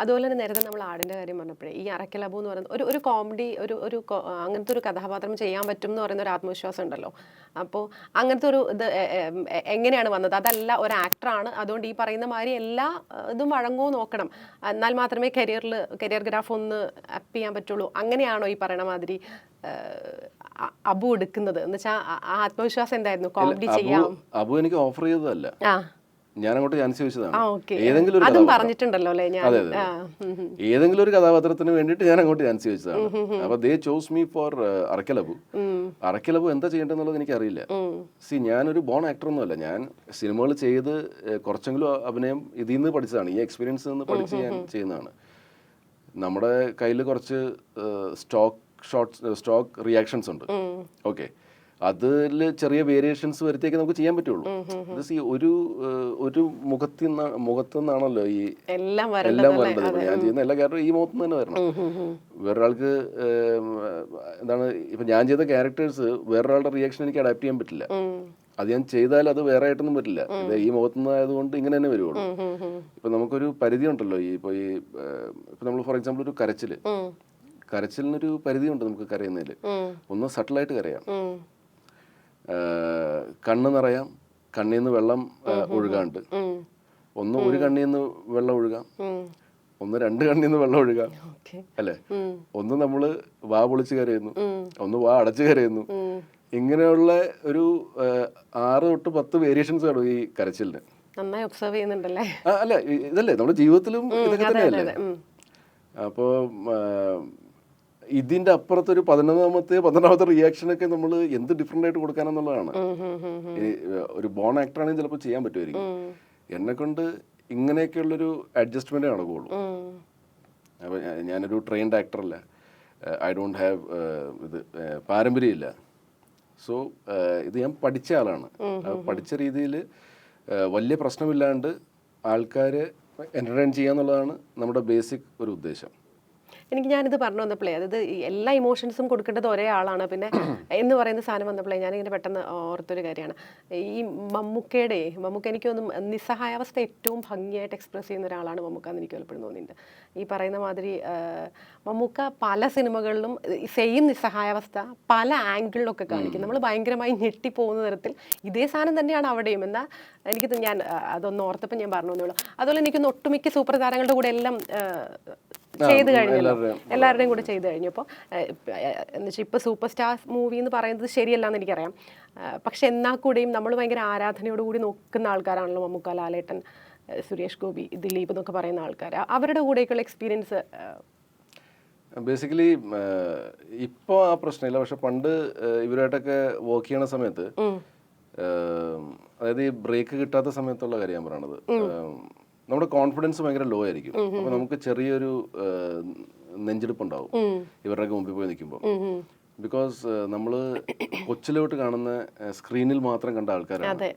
അതുപോലെ തന്നെ നേരത്തെ നമ്മൾ ആടിൻ്റെ കാര്യം പറഞ്ഞപ്പോഴേ ഈ അറക്കൽ അബു എന്ന് പറയുന്ന ഒരു കോമഡി അങ്ങനത്തെ ഒരു കഥാപാത്രം ചെയ്യാൻ പറ്റും എന്ന് പറയുന്ന ഒരു ആത്മവിശ്വാസം ഉണ്ടല്ലോ. അപ്പോൾ അങ്ങനത്തെ ഒരു ഇത് എങ്ങനെയാണ് വന്നത്? അതല്ല, ഒരു ആക്ടറാണ്, അതുകൊണ്ട് ഈ പറയുന്ന മാതിരി എല്ലാ ഇതും വഴങ്ങുമോ നോക്കണം, എന്നാൽ മാത്രമേ കരിയർ ഗ്രാഫ് ഒന്ന് അപ്പ് ചെയ്യാൻ പറ്റുള്ളൂ, അങ്ങനെയാണോ ഈ പറയണ മാതിരി അബു എടുക്കുന്നത്? എന്ന് വെച്ചാൽ ആ ആത്മവിശ്വാസം എന്തായിരുന്നു? കോമഡി ചെയ്യാം. അബു എനിക്ക് ഓഫർ ചെയ്തതല്ല, ഞാൻ അങ്ങോട്ട് ചാൻസ് ചോദിച്ചതാണ്. ഏതെങ്കിലും ഒരു പറഞ്ഞിട്ടുണ്ടല്ലോ അല്ലേ? അതെ അതെ, ഏതെങ്കിലും ഒരു കഥാപാത്രത്തിന് വേണ്ടിയിട്ട് ഞാൻ അങ്ങോട്ട് ചാൻസ് ചോദിച്ചതാണ്. അപ്പൊ they chose me for Arakkal Abu. Arakkal Abu എന്താ ചെയ്യേണ്ടതെന്നുള്ളത് എനിക്കറിയില്ല. ഞാനൊരു ബോൺ ആക്ടർ ഒന്നുമല്ല. ഞാൻ സിനിമകൾ ചെയ്ത് കുറച്ചെങ്കിലും അഭിനയം ഇതിൽ നിന്ന് പഠിച്ചതാണ്, ഈ എക്സ്പീരിയൻസിൽ നിന്ന് പഠിച്ച് ഞാൻ ചെയ്യുന്നതാണ്. നമ്മുടെ കയ്യിൽ കുറച്ച് സ്റ്റോക്ക് റിയാക്ഷൻസ് ഉണ്ട്. ഓക്കെ, അതിൽ ചെറിയ വേരിയേഷൻസ് വരുത്തിയൊക്കെ നമുക്ക് ചെയ്യാൻ പറ്റുള്ളൂ. ഒരു മുഖത്തുനിന്നാണല്ലോ ഈ എല്ലാം വരേണ്ടത്. ഞാൻ ചെയ്യുന്ന എല്ലാ ക്യാരക്ടറും ഈ മുഖത്ത് തന്നെ വരണം. വേറൊരാൾക്ക് എന്താണ്, ഇപ്പൊ ഞാൻ ചെയ്ത ക്യാരക്ടേഴ്സ് വേറൊരാളുടെ റിയാക്ഷൻ എനിക്ക് അഡാപ്റ്റ് ചെയ്യാൻ പറ്റില്ല. അത് ഞാൻ ചെയ്താൽ അത് വേറെ ആയിട്ടൊന്നും പറ്റില്ല. ഇത് ഈ മുഖത്തുനിന്ന് ആയതുകൊണ്ട് ഇങ്ങനെ തന്നെ വരുവുള്ളൂ. ഇപ്പൊ നമുക്കൊരു പരിധി ഉണ്ടല്ലോ. ഇപ്പൊ നമ്മൾ ഫോർ എക്സാമ്പിൾ ഒരു കരച്ചിലിനൊരു പരിധിയുണ്ട് നമുക്ക് കരയുന്നതിൽ. ഒന്ന് സട്ടിലായിട്ട് കരയാം, കണ്ണ് നിറയാം, കണ്ണിൽ നിന്ന് വെള്ളം ഒഴുകാണ്ട്. ഒരു കണ്ണിൽ നിന്ന് വെള്ളം ഒഴുകാം, രണ്ട് കണ്ണിൽ നിന്ന് വെള്ളം ഒഴുകാം, അല്ലെ? നമ്മള് വാ പൊളിച്ച് കരയുന്നു, വാ അടച്ച് കരയുന്നു. ഇങ്ങനെയുള്ള ഒരു 6 തൊട്ട് 10 വേരിയേഷൻസ് ആണ് ഈ കരച്ചിലിന്. നന്നായി ഒബ്സർവ് ചെയ്യുന്നുണ്ടല്ലേ? അല്ല, ഇതല്ലേ നമ്മുടെ ജീവിതത്തിലും ഇതൊക്കെ തന്നെയല്ലേ? അപ്പോ ഇതിന്റെ അപ്പുറത്തൊരു 11ാമത്തെ റിയാക്ഷനൊക്കെ നമ്മൾ എന്ത് ഡിഫറെന്റ് ആയിട്ട് കൊടുക്കാനെന്നുള്ളതാണ്. ഒരു ബോൺ ആക്ടറാണെങ്കിൽ ചിലപ്പോൾ ചെയ്യാൻ പറ്റുമായിരിക്കും. എന്നെ കൊണ്ട് ഇങ്ങനെയൊക്കെയുള്ളൊരു അഡ്ജസ്റ്റ്മെന്റ് നടക്കുകയുള്ളൂ. അപ്പൊ ഞാനൊരു ട്രെയിൻഡ് ആക്ടറല്ല, ഐ ഡോണ്ട് ഹാവ് ഇത് പാരമ്പര്യമില്ല. സോ ഇത് ഞാൻ പഠിച്ച ആളാണ്. പഠിച്ച രീതിയിൽ വലിയ പ്രശ്നമില്ലാണ്ട് ആൾക്കാരെ എന്റർടൈൻ ചെയ്യാന്നുള്ളതാണ് നമ്മുടെ ബേസിക് ഒരു ഉദ്ദേശം. ഞാനിത് പറഞ്ഞു വന്നപ്പോഴേ, അതായത് എല്ലാ ഇമോഷൻസും കൊടുക്കേണ്ടത് ഒരേ ആളാണ്. പിന്നെ എന്ന് പറയുന്ന സാധനം വന്നപ്പോഴേ ഞാനിങ്ങനെ പെട്ടെന്ന് ഓർത്തൊരു കാര്യമാണ്, ഈ മമ്മൂക്ക എനിക്ക് തോന്നുന്നു നിസ്സഹായാവസ്ഥ ഏറ്റവും ഭംഗിയായിട്ട് എക്സ്പ്രസ് ചെയ്യുന്ന ഒരാളാണ് മമ്മൂക്ക എന്ന് എനിക്ക് പലപ്പോഴും തോന്നിയിട്ടുണ്ട്. ഈ പറയുന്ന മാതിരി മമ്മൂക്ക പല സിനിമകളിലും സെയിം നിസ്സഹായാവസ്ഥ പല ആംഗിളിലൊക്കെ കാണിക്കും. നമ്മൾ ഭയങ്കരമായി ഞെട്ടിപ്പോകുന്ന തരത്തിൽ ഇതേ സാധനം തന്നെയാണ് അവിടെയും. എന്നാൽ ഞാൻ അതൊന്ന് ഓർത്തപ്പോൾ ഞാൻ പറഞ്ഞു തന്നേ ഉള്ളൂ. അതുപോലെ എനിക്കൊന്ന് ഒട്ടുമിക്ക സൂപ്പർ താരങ്ങളുടെ കൂടെ എല്ലാം ചെയ്ത് കഴിഞ്ഞല്ലോ, എല്ലാവരുടെയും കൂടെ ചെയ്ത് കഴിഞ്ഞു. അപ്പോൾ എന്നുവെച്ചാൽ ഇപ്പോൾ സൂപ്പർ സ്റ്റാർ മൂവി എന്ന് പറയുന്നത് ശരിയല്ല എന്ന് എനിക്കറിയാം. പക്ഷെ എന്നാൽ കൂടെയും നമ്മൾ ഭയങ്കര ആരാധനയോടുകൂടി നോക്കുന്ന ആൾക്കാരാണല്ലോ മമ്മൂക്ക, ലാലേട്ടൻ, സുരേഷ് ഗോപി, ദിലീപ് എന്നൊക്കെ പറയുന്ന ആൾക്കാർ. അവരുടെ കൂടെയൊക്കെയുള്ള എക്സ്പീരിയൻസ് ബേസിക്കലി ഇപ്പോൾ ആ പ്രശ്നമില്ല. പക്ഷെ പണ്ട് ഇവരായിട്ടൊക്കെ വർക്ക് ചെയ്യണ സമയത്ത്, അതായത് ഈ ബ്രേക്ക് കിട്ടാത്ത സമയത്തുള്ള കാര്യം ഞാൻ പറയണത്, നമ്മുടെ കോൺഫിഡൻസ് ഭയങ്കര ലോ ആയിരിക്കും. അപ്പൊ നമുക്ക് ചെറിയൊരു നെഞ്ചെടുപ്പുണ്ടാവും ഇവരുടെയൊക്കെ മുമ്പിൽ പോയി നിൽക്കുമ്പോൾ. ബിക്കോസ് നമ്മള് കൊച്ചിലോട്ട് കാണുന്ന സ്ക്രീനിൽ മാത്രം കണ്ട ആൾക്കാരാണ്.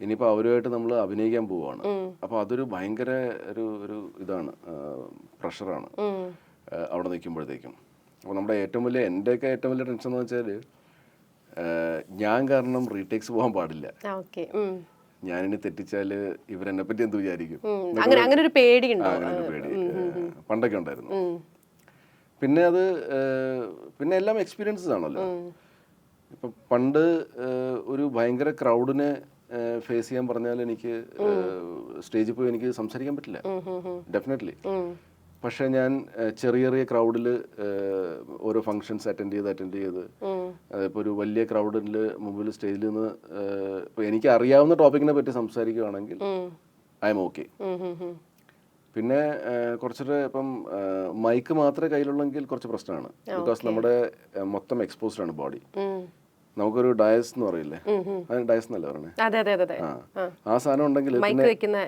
ഇനിയിപ്പോ അവരുമായിട്ട് നമ്മൾ അഭിനയിക്കാൻ പോവാണ്. അപ്പൊ അതൊരു ഭയങ്കര ഒരു ഇതാണ്, പ്രഷറാണ് അവിടെ നിൽക്കുമ്പോഴത്തേക്കും. അപ്പൊ നമ്മുടെ എന്റെയൊക്കെ ഏറ്റവും വലിയ ടെൻഷൻ എന്ന് വെച്ചാല്, ഞാൻ കാരണം റീടേക്സ് പോകാൻ പാടില്ല. ഞാനിനി തെറ്റിച്ചാല് ഇവരെന്നെ പറ്റി എന്ത് വിചാരിക്കും, അങ്ങനെ ഒരു പേടി പണ്ടൊക്കെ ഉണ്ടായിരുന്നു. പിന്നെ പിന്നെ എല്ലാം എക്സ്പീരിയൻസസ് ആണല്ലോ. ഇപ്പൊ പണ്ട് ഒരു ഭയങ്കര ക്രൗഡിനെ ഫേസ് ചെയ്യാൻ പറഞ്ഞാൽ എനിക്ക് സ്റ്റേജിൽ പോയി എനിക്ക് സംസാരിക്കാൻ പറ്റില്ല, ഡെഫിനറ്റ്ലി. പക്ഷെ ഞാൻ ചെറിയ ക്രൗഡിൽ ഓരോ ഫങ്ഷൻസ് അറ്റൻഡ് ചെയ്ത് ഇപ്പോൾ ഒരു വലിയ ക്രൗഡിൽ മുമ്പിൽ സ്റ്റേജിൽ നിന്ന് ഇപ്പോൾ എനിക്ക് അറിയാവുന്ന ടോപ്പിക്കിനെ പറ്റി സംസാരിക്കുകയാണെങ്കിൽ ഐ എം ഓക്കെ. പിന്നെ കുറച്ചൊരു ഇപ്പം മൈക്ക് മാത്രമേ കയ്യിലുള്ളെങ്കിൽ കുറച്ച് പ്രശ്നമാണ്. ബിക്കോസ് നമ്മുടെ മൊത്തം എക്സ്പോസ്ഡ് ആണ് ബോഡി. നമുക്കൊരു ഡയസ് എന്ന് പറയില്ലേ, അതിന് ഡയസ് എന്നല്ലേ പറയണേ, ആ സാധനം ഉണ്ടെങ്കിൽ പിന്നെ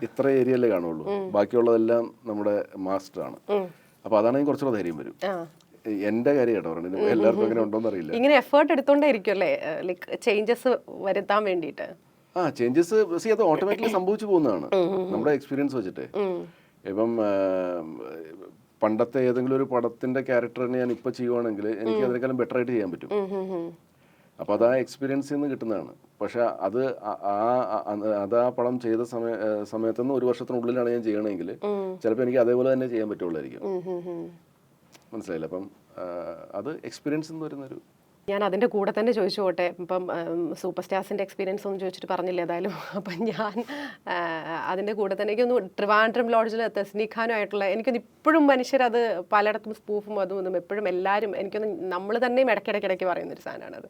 ഇത്ര ഏരിയയിലേ കാണുള്ളൂ, ബാക്കിയുള്ളതെല്ലാം നമ്മുടെ മാസ്റ്റർ ആണ്. അപ്പൊ അതാണെങ്കിൽ കുറച്ചുകൂടെ ധൈര്യം വരും. എന്റെ കാര്യം കേട്ടോ പറഞ്ഞത്, എല്ലാവർക്കും അങ്ങനെ ഉണ്ടോന്ന് അറിയില്ല. ഇങ്ങനെ എഫേർട്ട് എടുത്തോണ്ടേയിരിക്കുമല്ലേ ചേഞ്ചസ് വരുത്താൻ വേണ്ടിയിട്ട്? ചേഞ്ചസ് അത് ഓട്ടോമാറ്റിക്കലി സംഭവിച്ചു പോകുന്നതാണ് നമ്മുടെ എക്സ്പീരിയൻസ് വെച്ചിട്ട്. ഇപ്പം പണ്ടത്തെ ഏതെങ്കിലും ഒരു പടത്തിന്റെ ക്യാരക്ടറിനെ ഞാൻ ഇപ്പൊ ചെയ്യുവാണെങ്കിൽ എനിക്ക് അതിനേക്കാളും ബെറ്റർ ആയിട്ട് ചെയ്യാൻ പറ്റും. അപ്പോൾ അത് ആ എക്സ്പീരിയൻസിൽ നിന്ന് കിട്ടുന്നതാണ്. പക്ഷെ അത് അത് ആ പടം ചെയ്ത സമയത്തുനിന്ന് ഒരു വർഷത്തിനുള്ളിലാണ് ഞാൻ ചെയ്യണമെങ്കിൽ ചിലപ്പോൾ എനിക്ക് അതേപോലെ തന്നെ ചെയ്യാൻ പറ്റുള്ളായിരിക്കും. മനസ്സിലായില്ല? അപ്പം അത് എക്സ്പീരിയൻസ് എന്ന് വരുന്നൊരു. ഞാൻ അതിൻ്റെ കൂടെ തന്നെ ചോദിച്ചു പോട്ടെ, ഇപ്പം സൂപ്പർ സ്റ്റാർസിൻ്റെ എക്സ്പീരിയൻസ് ഒന്നും ചോദിച്ചിട്ട് പറഞ്ഞില്ല ഏതായാലും. അപ്പം ഞാൻ അതിൻ്റെ കൂടെ തന്നെ എനിക്കൊന്ന് ട്രിവാൻഡ്രം ലോഡ്ജിൽ തെസ്നി ഖാനുമായിട്ടുള്ള എനിക്കൊന്ന് ഇപ്പോഴും മനുഷ്യരത് പലയിടത്തും സ്പൂഫും അതും ഒന്നും എപ്പോഴും എല്ലാവരും എനിക്കൊന്ന് നമ്മൾ തന്നെയും ഇടയ്ക്കിടയ്ക്ക് പറയുന്നൊരു സാധനമാണ് അത്.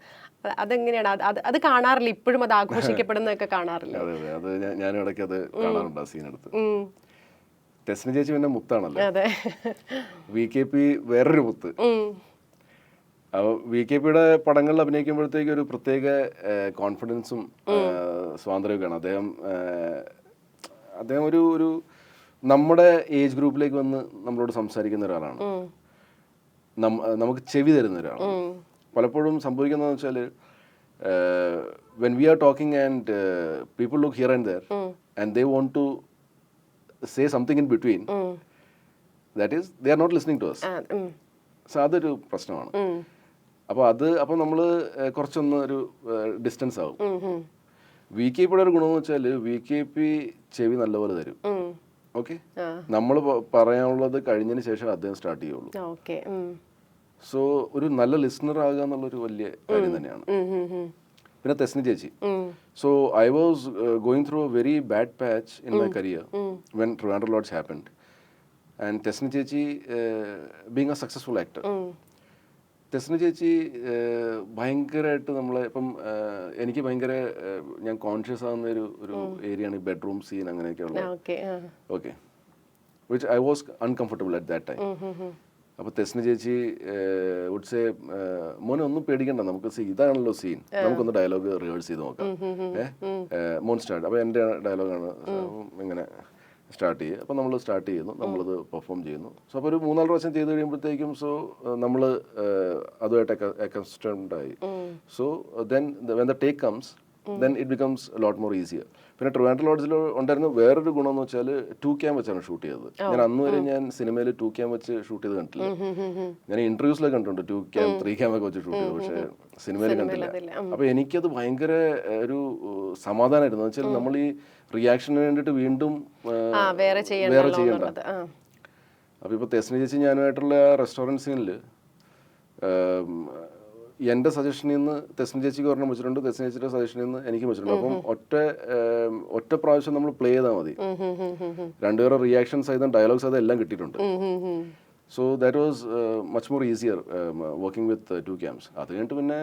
അതെങ്ങനെയാണ് അത് കാണാറില്ല ഇപ്പോഴും, അത് ആഘോഷിക്കപ്പെടുന്നതൊക്കെ കാണാറില്ല? അതെ അതെ, അത് ഞാനും ഇടയ്ക്ക് അത് കാണാറുണ്ട് ആ സീനെടുത്ത്. തെസ്നി ചേച്ചി പിന്നെ മുത്താണല്ലോ. അതെ. VKP വേറൊരു മുത്ത്. അപ്പോൾ VKPയുടെ പടങ്ങളിൽ അഭിനയിക്കുമ്പോഴത്തേക്ക് ഒരു പ്രത്യേക കോൺഫിഡൻസും സ്വാതന്ത്ര്യമൊക്കെയാണ്. അദ്ദേഹം ഒരു നമ്മുടെ ഏജ് ഗ്രൂപ്പിലേക്ക് വന്ന് നമ്മളോട് സംസാരിക്കുന്ന ഒരാളാണ്, നമുക്ക് ചെവി തരുന്ന ഒരാളാണ്. പലപ്പോഴും സംഭവിക്കുന്നതെന്ന് വെച്ചാൽ when we are talking and people look here and there and they want to say something in between, that is they are not listening to us. So അതൊരു പ്രശ്നമാണ്. അപ്പോൾ നമ്മൾ കുറച്ചൊന്ന് ഒരു ഡിസ്റ്റൻസ് ആവും. VKPയുടെ ഒരു ഗുണമെന്ന് വെച്ചാൽ VKP ചെവി നല്ലപോലെ തരും. ഓക്കെ, നമ്മൾ പറയാനുള്ളത് കഴിഞ്ഞതിന് ശേഷം അദ്ദേഹം സ്റ്റാർട്ട് ചെയ്യുള്ളൂ. സോ ഒരു നല്ല ലിസണർ ആകുക എന്നുള്ളൊരു വലിയ കാര്യം തന്നെയാണ്. പിന്നെ തെസ്നി ചേച്ചി, so I was going through a very bad patch in my career when Trivandrum lodge happened. And Thesni ചേച്ചി being a successful actor, Thesni ചേച്ചി ഭയങ്കരമായിട്ട് നമ്മളെ ഇപ്പം എനിക്ക് ഭയങ്കര ഞാൻ കോൺഷ്യസ് ആവുന്ന ഒരു ഏരിയയാണ് ഈ ബെഡ്റൂം സീൻ അങ്ങനെയൊക്കെയുള്ള. Okay, which I was uncomfortable at that time. അപ്പോൾ തെസ്നി ചേച്ചി വുഡ് സേ, മോനെ ഒന്നും പേടിക്കണ്ട, നമുക്ക് ഇതാണല്ലോ സീൻ, നമുക്കൊന്ന് ഡയലോഗ് റിഹേഴ്സ് ചെയ്ത് നോക്കാം, മോൻ സ്റ്റാർട്ട്. അപ്പോൾ എൻ്റെ ഡയലോഗാണ് ഇങ്ങനെ സ്റ്റാർട്ട് ചെയ്യുക. അപ്പോൾ നമ്മൾ സ്റ്റാർട്ട് ചെയ്യുന്നു, നമ്മളത് പെർഫോം ചെയ്യുന്നു. സോ അപ്പോൾ ഒരു 3-4 പ്രാവശ്യം ചെയ്ത് കഴിയുമ്പോഴത്തേക്കും സോ നമ്മൾ അതുമായിട്ട് അക്കസ്റ്റംഡ് ആയി. So then when the take comes then it becomes a lot more easier. പിന്നെ ട്രിവാൻഡ്രം ലോഡ്ജിൽ ഉണ്ടായിരുന്ന വേറൊരു ഗുണം എന്ന് വെച്ചാൽ 2 ക്യാം വെച്ചാണ് ഷൂട്ട് ചെയ്തത്. ഞാൻ അന്ന് വരെ ഞാൻ സിനിമയിൽ 2 ക്യാം വെച്ച് ഷൂട്ട് ചെയ്ത് കണ്ടിട്ടില്ല. ഞാൻ ഇന്റർവ്യൂസിലൊക്കെ കണ്ടിട്ടുണ്ട് 2 ക്യാം 3 ക്യാം ഒക്കെ വെച്ച് ഷൂട്ട് ചെയ്തത്, പക്ഷേ സിനിമയിൽ കണ്ടില്ല. അപ്പോൾ എനിക്കത് ഭയങ്കര ഒരു സമാധാനമായിരുന്നു. എന്ന് വെച്ചാൽ നമ്മൾ ഈ റിയാക്ഷന് വേണ്ടിയിട്ട് വീണ്ടും വേറെ ചെയ്യണ്ട. അപ്പോൾ ഇപ്പോൾ തെസ്നി ചേച്ചി ഞാനുമായിട്ടുള്ള റെസ്റ്റോറൻറ്റ് സീനിൽ എൻ്റെ സജഷനിൽ നിന്ന് തെസ്നി ചേച്ചിക്ക് ഒരെണ്ണം വെച്ചിട്ടുണ്ട്, തെസ്നി ചേച്ചിയുടെ സജഷനിൽ നിന്ന് എനിക്ക് വെച്ചിട്ടുണ്ട്. അപ്പം ഒറ്റ പ്രാവശ്യം നമ്മൾ പ്ലേ ചെയ്താൽ മതി, രണ്ടുപേരുടെ റിയാക്ഷൻസ് ആയതും ഡയലോഗ്സ് ആയതും എല്ലാം കിട്ടിയിട്ടുണ്ട്. So that was much more easier working with 2 cams. അത് കഴിഞ്ഞിട്ട് പിന്നെ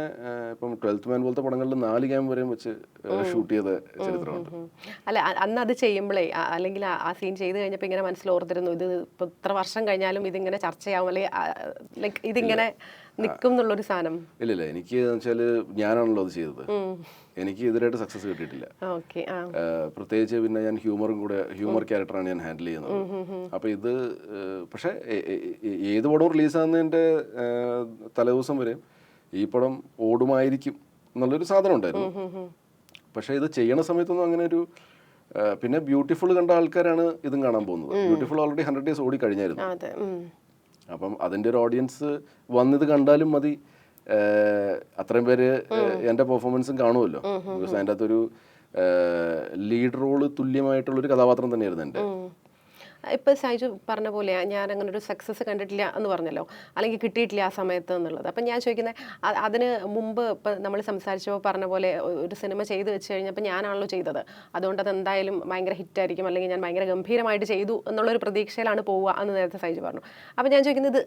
ഇപ്പം 12th മാൻ പോലത്തെ പടങ്ങളിൽ 4 ക്യാം വരെയും വെച്ച് ഷൂട്ട് ചെയ്ത ചരിത്രമുണ്ട്. അല്ല, അന്ന് അത് ചെയ്യുമ്പോഴേ അല്ലെങ്കിൽ ആ സീൻ ചെയ്ത് കഴിഞ്ഞപ്പോൾ ഇങ്ങനെ മനസ്സിലോർത്തിരുന്നു, ഇത് ഇപ്പോൾ ഇത്ര വർഷം കഴിഞ്ഞാലും ഇതിങ്ങനെ ചർച്ചയാവും അല്ലെങ്കിൽ ലൈക്ക് ഇതിങ്ങനെ നിൽക്കും എന്നുള്ളൊരു സാധനം? ഇല്ല, എനിക്ക് വെച്ചാൽ ഞാനാണല്ലോ അത് ചെയ്തത്, എനിക്ക് ഇതിലായിട്ട് സക്സസ് കിട്ടിയിട്ടില്ല. പ്രത്യേകിച്ച് പിന്നെ ഞാൻ ഹ്യൂമർ ക്യാരക്ടറാണ് ഞാൻ ഹാൻഡിൽ ചെയ്യുന്നത്. അപ്പോൾ ഇത് പക്ഷേ ഏത് പടവും റിലീസാകുന്നതിൻ്റെ തലേദിവസം വരെ ഈ പടം ഓടുമായിരിക്കും എന്നുള്ളൊരു സാധനം ഉണ്ടായിരുന്നു. പക്ഷേ ഇത് ചെയ്യണ സമയത്തൊന്നും അങ്ങനെ ഒരു പിന്നെ ബ്യൂട്ടിഫുൾ കണ്ട ആൾക്കാരാണ് ഇതും കാണാൻ പോകുന്നത്. ബ്യൂട്ടിഫുൾ ഓൾറെഡി 100 days ഓടി കഴിഞ്ഞായിരുന്നു. അപ്പം അതിൻ്റെ ഒരു ഓഡിയൻസ് വന്നിത് കണ്ടാലും മതി, അത്രയും പേര് എൻ്റെ പെർഫോമൻസും കാണുമല്ലോ. ബിക്കോസ് അതിൻ്റെ അകത്തൊരു ലീഡ് റോള് തുല്യമായിട്ടുള്ളൊരു കഥാപാത്രം തന്നെയായിരുന്നു എൻ്റെ. ഇപ്പോൾ സൈജു പറഞ്ഞ പോലെ ഞാൻ അങ്ങനെ ഒരു സക്സസ് കണ്ടിട്ടില്ല എന്ന് പറഞ്ഞല്ലോ, അല്ലെങ്കിൽ കിട്ടിയിട്ടില്ല ആ സമയത്ത് എന്നുള്ളത്. അപ്പം ഞാൻ ചോദിക്കുന്നത്, അതിന് മുമ്പ് ഇപ്പം നമ്മൾ സംസാരിച്ചപ്പോൾ പറഞ്ഞ പോലെ ഒരു സിനിമ ചെയ്ത് വെച്ച് കഴിഞ്ഞപ്പോൾ ഞാനാണല്ലോ ചെയ്തത്, അതുകൊണ്ട് അത് എന്തായാലും ഭയങ്കര ഹിറ്റായിരിക്കും, അല്ലെങ്കിൽ ഞാൻ ഭയങ്കര ഗംഭീരമായിട്ട് ചെയ്തു എന്നുള്ളൊരു പ്രതീക്ഷയിലാണ് പോവുക എന്ന് നേരത്തെ സൈജു പറഞ്ഞു. അപ്പം ഞാൻ ചോദിക്കുന്നത്,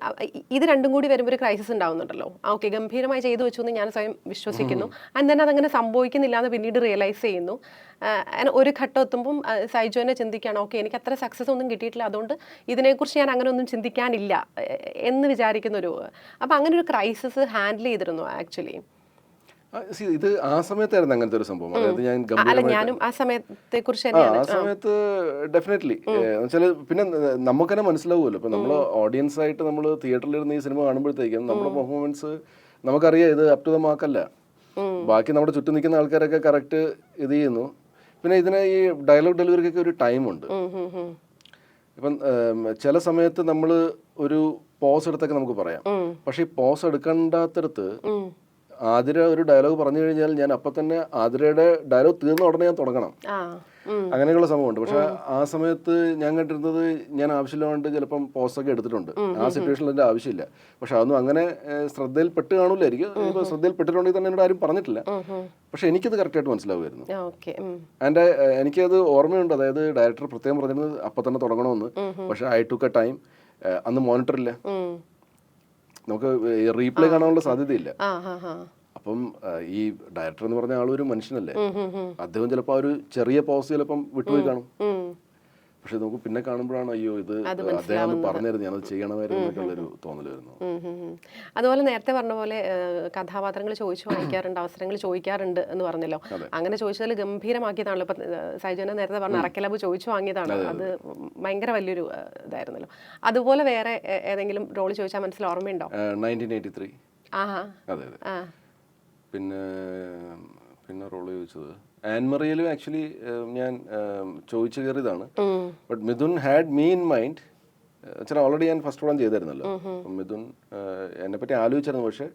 ഇത് രണ്ടും കൂടി വരുമ്പോൾ ഒരു ക്രൈസിസ് ഉണ്ടാവുന്നുണ്ടല്ലോ. ഓക്കെ, ഗംഭീരമായി ചെയ്തു വെച്ചു എന്ന് ഞാൻ സ്വയം വിശ്വസിക്കുന്നു, ആൻഡ് തന്നെ അതങ്ങനെ സംഭവിക്കുന്നില്ല എന്ന് പിന്നീട് റിയലൈസ് ചെയ്യുന്നു. ഒരു ഘട്ടം എത്തുമ്പം സൈജു തന്നെ ചിന്തിക്കുകയാണ്, ഓക്കെ എനിക്ക് അത്ര സക്സസ് ഒന്നും കിട്ടിയിട്ടില്ല, അതുകൊണ്ട് ഇതിനെക്കുറിച്ച് ഞാൻ അങ്ങനെ ഒന്നും ചിന്തിക്കാനില്ല എന്ന് വിചാരിക്കുന്നൊരു. അപ്പം അങ്ങനെ ഒരു ക്രൈസിസ് ഹാൻഡിൽ ചെയ്തിരുന്നു ആക്ച്വലി? ഇത് ആ സമയത്തായിരുന്നു അങ്ങനത്തെ ഒരു സംഭവം. അതായത് ഞാനും ആ സമയത്തെ കുറിച്ച് ആ സമയത്ത് ഡെഫിനറ്റ്ലി വെച്ചാൽ പിന്നെ നമുക്ക് തന്നെ മനസ്സിലാവുമല്ലോ. ഇപ്പം നമ്മൾ ഓഡിയൻസ് ആയിട്ട് നമ്മൾ തിയേറ്ററിലിരുന്ന് ഈ സിനിമ കാണുമ്പോഴത്തേക്കും നമ്മുടെ പെർഫോമൻസ് നമുക്കറിയാം ഇത് അപ് ടു ദ മാർക്കല്ല. ബാക്കി നമ്മുടെ ചുറ്റും നിൽക്കുന്ന ആൾക്കാരൊക്കെ കറക്റ്റ് ഇത് ചെയ്യുന്നു. പിന്നെ ഇതിന് ഈ ഡയലോഗ് ഡെലിവറിക്കൊക്കെ ഒരു ടൈമുണ്ട്. ഇപ്പം ചില സമയത്ത് നമ്മൾ ഒരു പോസ് എടുത്തൊക്കെ നമുക്ക് പറയാം, പക്ഷെ ഈ പോസ് എടുക്കേണ്ടാത്തടത്ത് ആതിര ഒരു ഡയലോഗ് പറഞ്ഞു കഴിഞ്ഞാൽ ഞാൻ അപ്പം തന്നെ ആതിരയുടെ ഡയലോഗ് തീർന്ന ഉടനെ ഞാൻ തുടങ്ങണം. അങ്ങനെയുള്ള സംഭവമുണ്ട്. പക്ഷെ ആ സമയത്ത് ഞാൻ കണ്ടിരുന്നത് ഞാൻ ആവശ്യമില്ലാണ്ട് ചിലപ്പം പോസ്റ്റൊക്കെ എടുത്തിട്ടുണ്ട്. ആ സിറ്റുവേഷനിൽ എൻ്റെ ആവശ്യമില്ല. പക്ഷെ അതൊന്നും അങ്ങനെ ശ്രദ്ധയിൽപ്പെട്ട് കാണില്ലായിരിക്കും. ഇപ്പോൾ ശ്രദ്ധയിൽപ്പെട്ടിട്ടുണ്ടെങ്കിൽ തന്നെ എന്നോട് ആരും പറഞ്ഞിട്ടില്ല. പക്ഷെ എനിക്കത് കറക്റ്റായിട്ട് മനസ്സിലാവുമായിരുന്നു. എൻ്റെ എനിക്കത് ഓർമ്മയുണ്ട്. അതായത് ഡയറക്ടർ പ്രത്യേകം പറഞ്ഞിരുന്നത് അപ്പം തന്നെ തുടങ്ങണമെന്ന്. പക്ഷെ ഐ ടുക്ക് എ ടൈം. അന്ന് മോണിറ്ററില്ല, നമുക്ക് റീപ്ലേ കാണാനുള്ള സാധ്യതയില്ല. അപ്പം ഈ ഡയറക്ടർ എന്ന് പറഞ്ഞ ആളൊരു മനുഷ്യനല്ലേ, അദ്ദേഹം ചിലപ്പോൾ ആ ഒരു ചെറിയ പോസ് ചിലപ്പം വിട്ടുപോയി കാണും. പക്ഷെ നമുക്ക് പിന്നെ കാണുമ്പോഴാണ് അയ്യോ ഇത് അദ്ദേഹം പറഞ്ഞായിരുന്നു ഞാനത് ചെയ്യണമായിരുന്നു എന്നൊക്കെയുള്ളൊരു തോന്നൽ വരുന്നു. അതുപോലെ നേരത്തെ പറഞ്ഞ പോലെ കഥാപാത്രങ്ങൾ ചോദിച്ചു വാങ്ങിക്കാറുണ്ട്, അവസരങ്ങൾ ചോദിക്കാറുണ്ട് എന്ന് പറഞ്ഞല്ലോ. അങ്ങനെ ചോദിച്ചതിൽ ഗംഭീരമാക്കിയതാണല്ലോ. ഇപ്പൊ സൈജുനെ നേരത്തെ പറഞ്ഞ അറക്കലബ് ചോദിച്ചു വാങ്ങിയതാണ്. അത് ഭയങ്കര വലിയൊരു ഇതായിരുന്നല്ലോ. അതുപോലെ വേറെ ഏതെങ്കിലും റോൾ ചോദിച്ചാൽ മനസ്സിൽ ഓർമ്മയുണ്ടോ? 1983. അതെ അതെ. പിന്നെ റോള് ചോദിച്ചത് ആൻമറിയയിലും ആക്ച്വലി ഞാൻ ചോദിച്ചു കയറിയതാണ്. But Mithun had me in mind. വെച്ചാൽ ഓൾറെഡി ഞാൻ ഫസ്റ്റ് പടം ചെയ്തായിരുന്നല്ലോ. മിഥുൻ എന്നെ പറ്റി ആലോചിച്ചായിരുന്നു. പക്ഷെ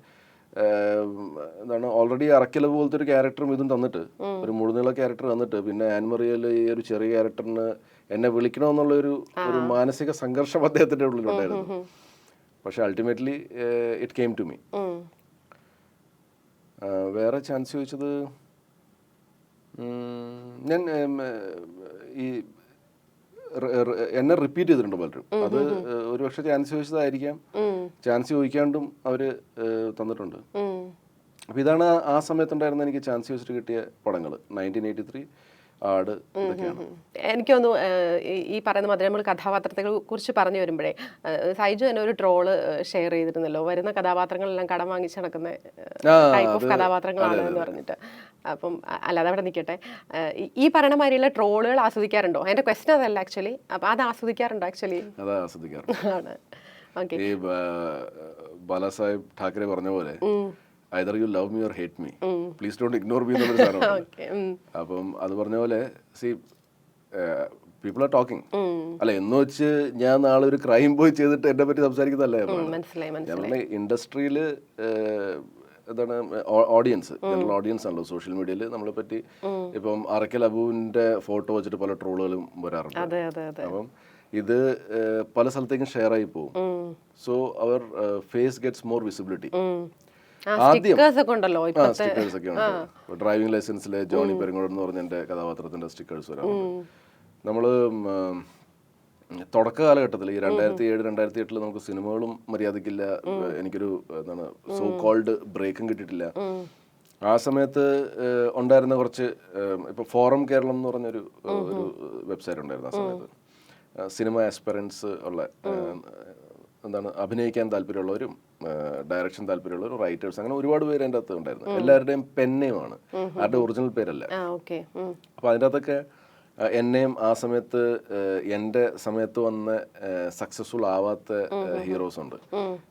എന്താണ് ഓൾറെഡി അറക്കല പോലത്തെ ഒരു ക്യാരക്ടർ മിഥുൻ തന്നിട്ട്, ഒരു മുഴുനീള ക്യാരക്ടർ തന്നിട്ട്, പിന്നെ ആൻമറിയയിൽ ഈ ഒരു ചെറിയ ക്യാരക്ടറിന് എന്നെ വിളിക്കണമെന്നുള്ള ഒരു മാനസിക സംഘർഷം അദ്ദേഹത്തിൻ്റെ ഉള്ളിലുണ്ടായിരുന്നു. പക്ഷെ ultimately it came to me. വേറെ ചാൻസ് ചോദിച്ചത് ഞാൻ ഈ എന്നെ റിപ്പീറ്റ് ചെയ്തിട്ടുണ്ട് പലരും. അത് ഒരു പക്ഷെ ചാൻസ് ചോദിച്ചതായിരിക്കാം, ചാൻസ് ചോദിക്കാണ്ടും അവർ തന്നിട്ടുണ്ട്. അപ്പോൾ ഇതാണ് ആ സമയത്തുണ്ടായിരുന്ന എനിക്ക് ചാൻസ് ചോദിച്ചിട്ട് കിട്ടിയ പടങ്ങൾ. 1983, ആട്, ഇതൊക്കെയാണ്. എനിക്ക് തോന്നുന്നു ഈ പറയുന്ന മാതിരി നമ്മൾ കഥാപാത്രത്തെ കുറിച്ച് പറഞ്ഞു വരുമ്പോഴേ സൈജു തന്നെ ഒരു ട്രോള് ഷെയർ ചെയ്തിരുന്നല്ലോ, വരുന്ന കഥാപാത്രങ്ങളെല്ലാം കടം വാങ്ങിച്ച് നടക്കുന്ന ടൈപ്പ് ഓഫ് കഥാപാത്രങ്ങളാണ് എന്ന് പറഞ്ഞിട്ട്. അപ്പം അല്ലാതെ അവിടെ നിൽക്കട്ടെ, ഈ പറയുന്ന മാതിരിയുള്ള ട്രോളുകൾ ആസ്വദിക്കാറുണ്ടോ? എൻ്റെ ക്വസ്റ്റൻ അതല്ല ആക്ച്വലി. അപ്പം അത് ആസ്വദിക്കാറുണ്ടോ ആക്ച്വലി? അത് ആസ്വദിക്കാറുണ്ട്. ഈ ബാലാസാഹിബ് ഠാക്കറെ പറഞ്ഞ പോലെ either you love me or hate me, please don't ignore me എന്നൊരു സാധനമാണ്. അപ്പം അത് പറഞ്ഞ പോലെ പീപ്പിൾ ആർ ടോക്കിംഗ് അല്ല എന്ന് വെച്ച് ഞാൻ നാളെ ഒരു ക്രൈം പോയി ചെയ്തിട്ട് എന്നെ പറ്റി സംസാരിക്കുന്നതല്ലേ. ഞങ്ങളുടെ ഇൻഡസ്ട്രിയിൽ എന്താണ് ഓഡിയൻസ്, ജനറൽ ഓഡിയൻസ് ആണല്ലോ സോഷ്യൽ മീഡിയയിൽ നമ്മളെ പറ്റി. ഇപ്പം അറക്കൽ അബുവിന്റെ ഫോട്ടോ വെച്ചിട്ട് പല ട്രോളുകളും വരാറുണ്ട്. അപ്പം ഇത് പല സ്ഥലത്തേക്കും ഷെയർ ആയി പോകും. സോ അവർ face gets more visibility. Stickers ഒക്കെ ഉണ്ട്. ഡ്രൈവിംഗ് ലൈസൻസിലെ ജോണി പെരുങ്ങോട് എന്ന് പറഞ്ഞ എൻ്റെ കഥാപാത്രത്തിന്റെ സ്റ്റിക്കേഴ്സ് വരാറുണ്ട്. നമ്മള് തുടക്ക കാലഘട്ടത്തിൽ ഈ 2007-2008 നമുക്ക് സിനിമകളും മര്യാദക്കില്ല. എനിക്കൊരു എന്താണ് സോ കോൾഡ് ബ്രേക്കും കിട്ടിയിട്ടില്ല. ആ സമയത്ത് ഉണ്ടായിരുന്ന കുറച്ച് ഇപ്പൊ ഫോറം കേരളം എന്ന് പറഞ്ഞൊരു വെബ്സൈറ്റ് ഉണ്ടായിരുന്നു. ആ സമയത്ത് സിനിമ ആസ്പിറൻസ് ഉള്ള എന്താണ് അഭിനയിക്കാൻ താല്പര്യമുള്ളവരും ഡയറക്ഷൻ താല്പര്യമുള്ളവരും റൈറ്റേഴ്സ്, അങ്ങനെ ഒരുപാട് പേര് അതിൻ്റെ അകത്ത് ഉണ്ടായിരുന്നു. എല്ലാവരുടെയും പെന്നെയുമാണ്, ആരുടെ ഒറിജിനൽ പേരല്ല. അപ്പോൾ അതിൻ്റെ അകത്തൊക്കെ എന്നെയും ആ സമയത്ത് എൻ്റെ സമയത്ത് വന്ന സക്സസ്ഫുൾ ആവാത്ത ഹീറോസ് ഉണ്ട്.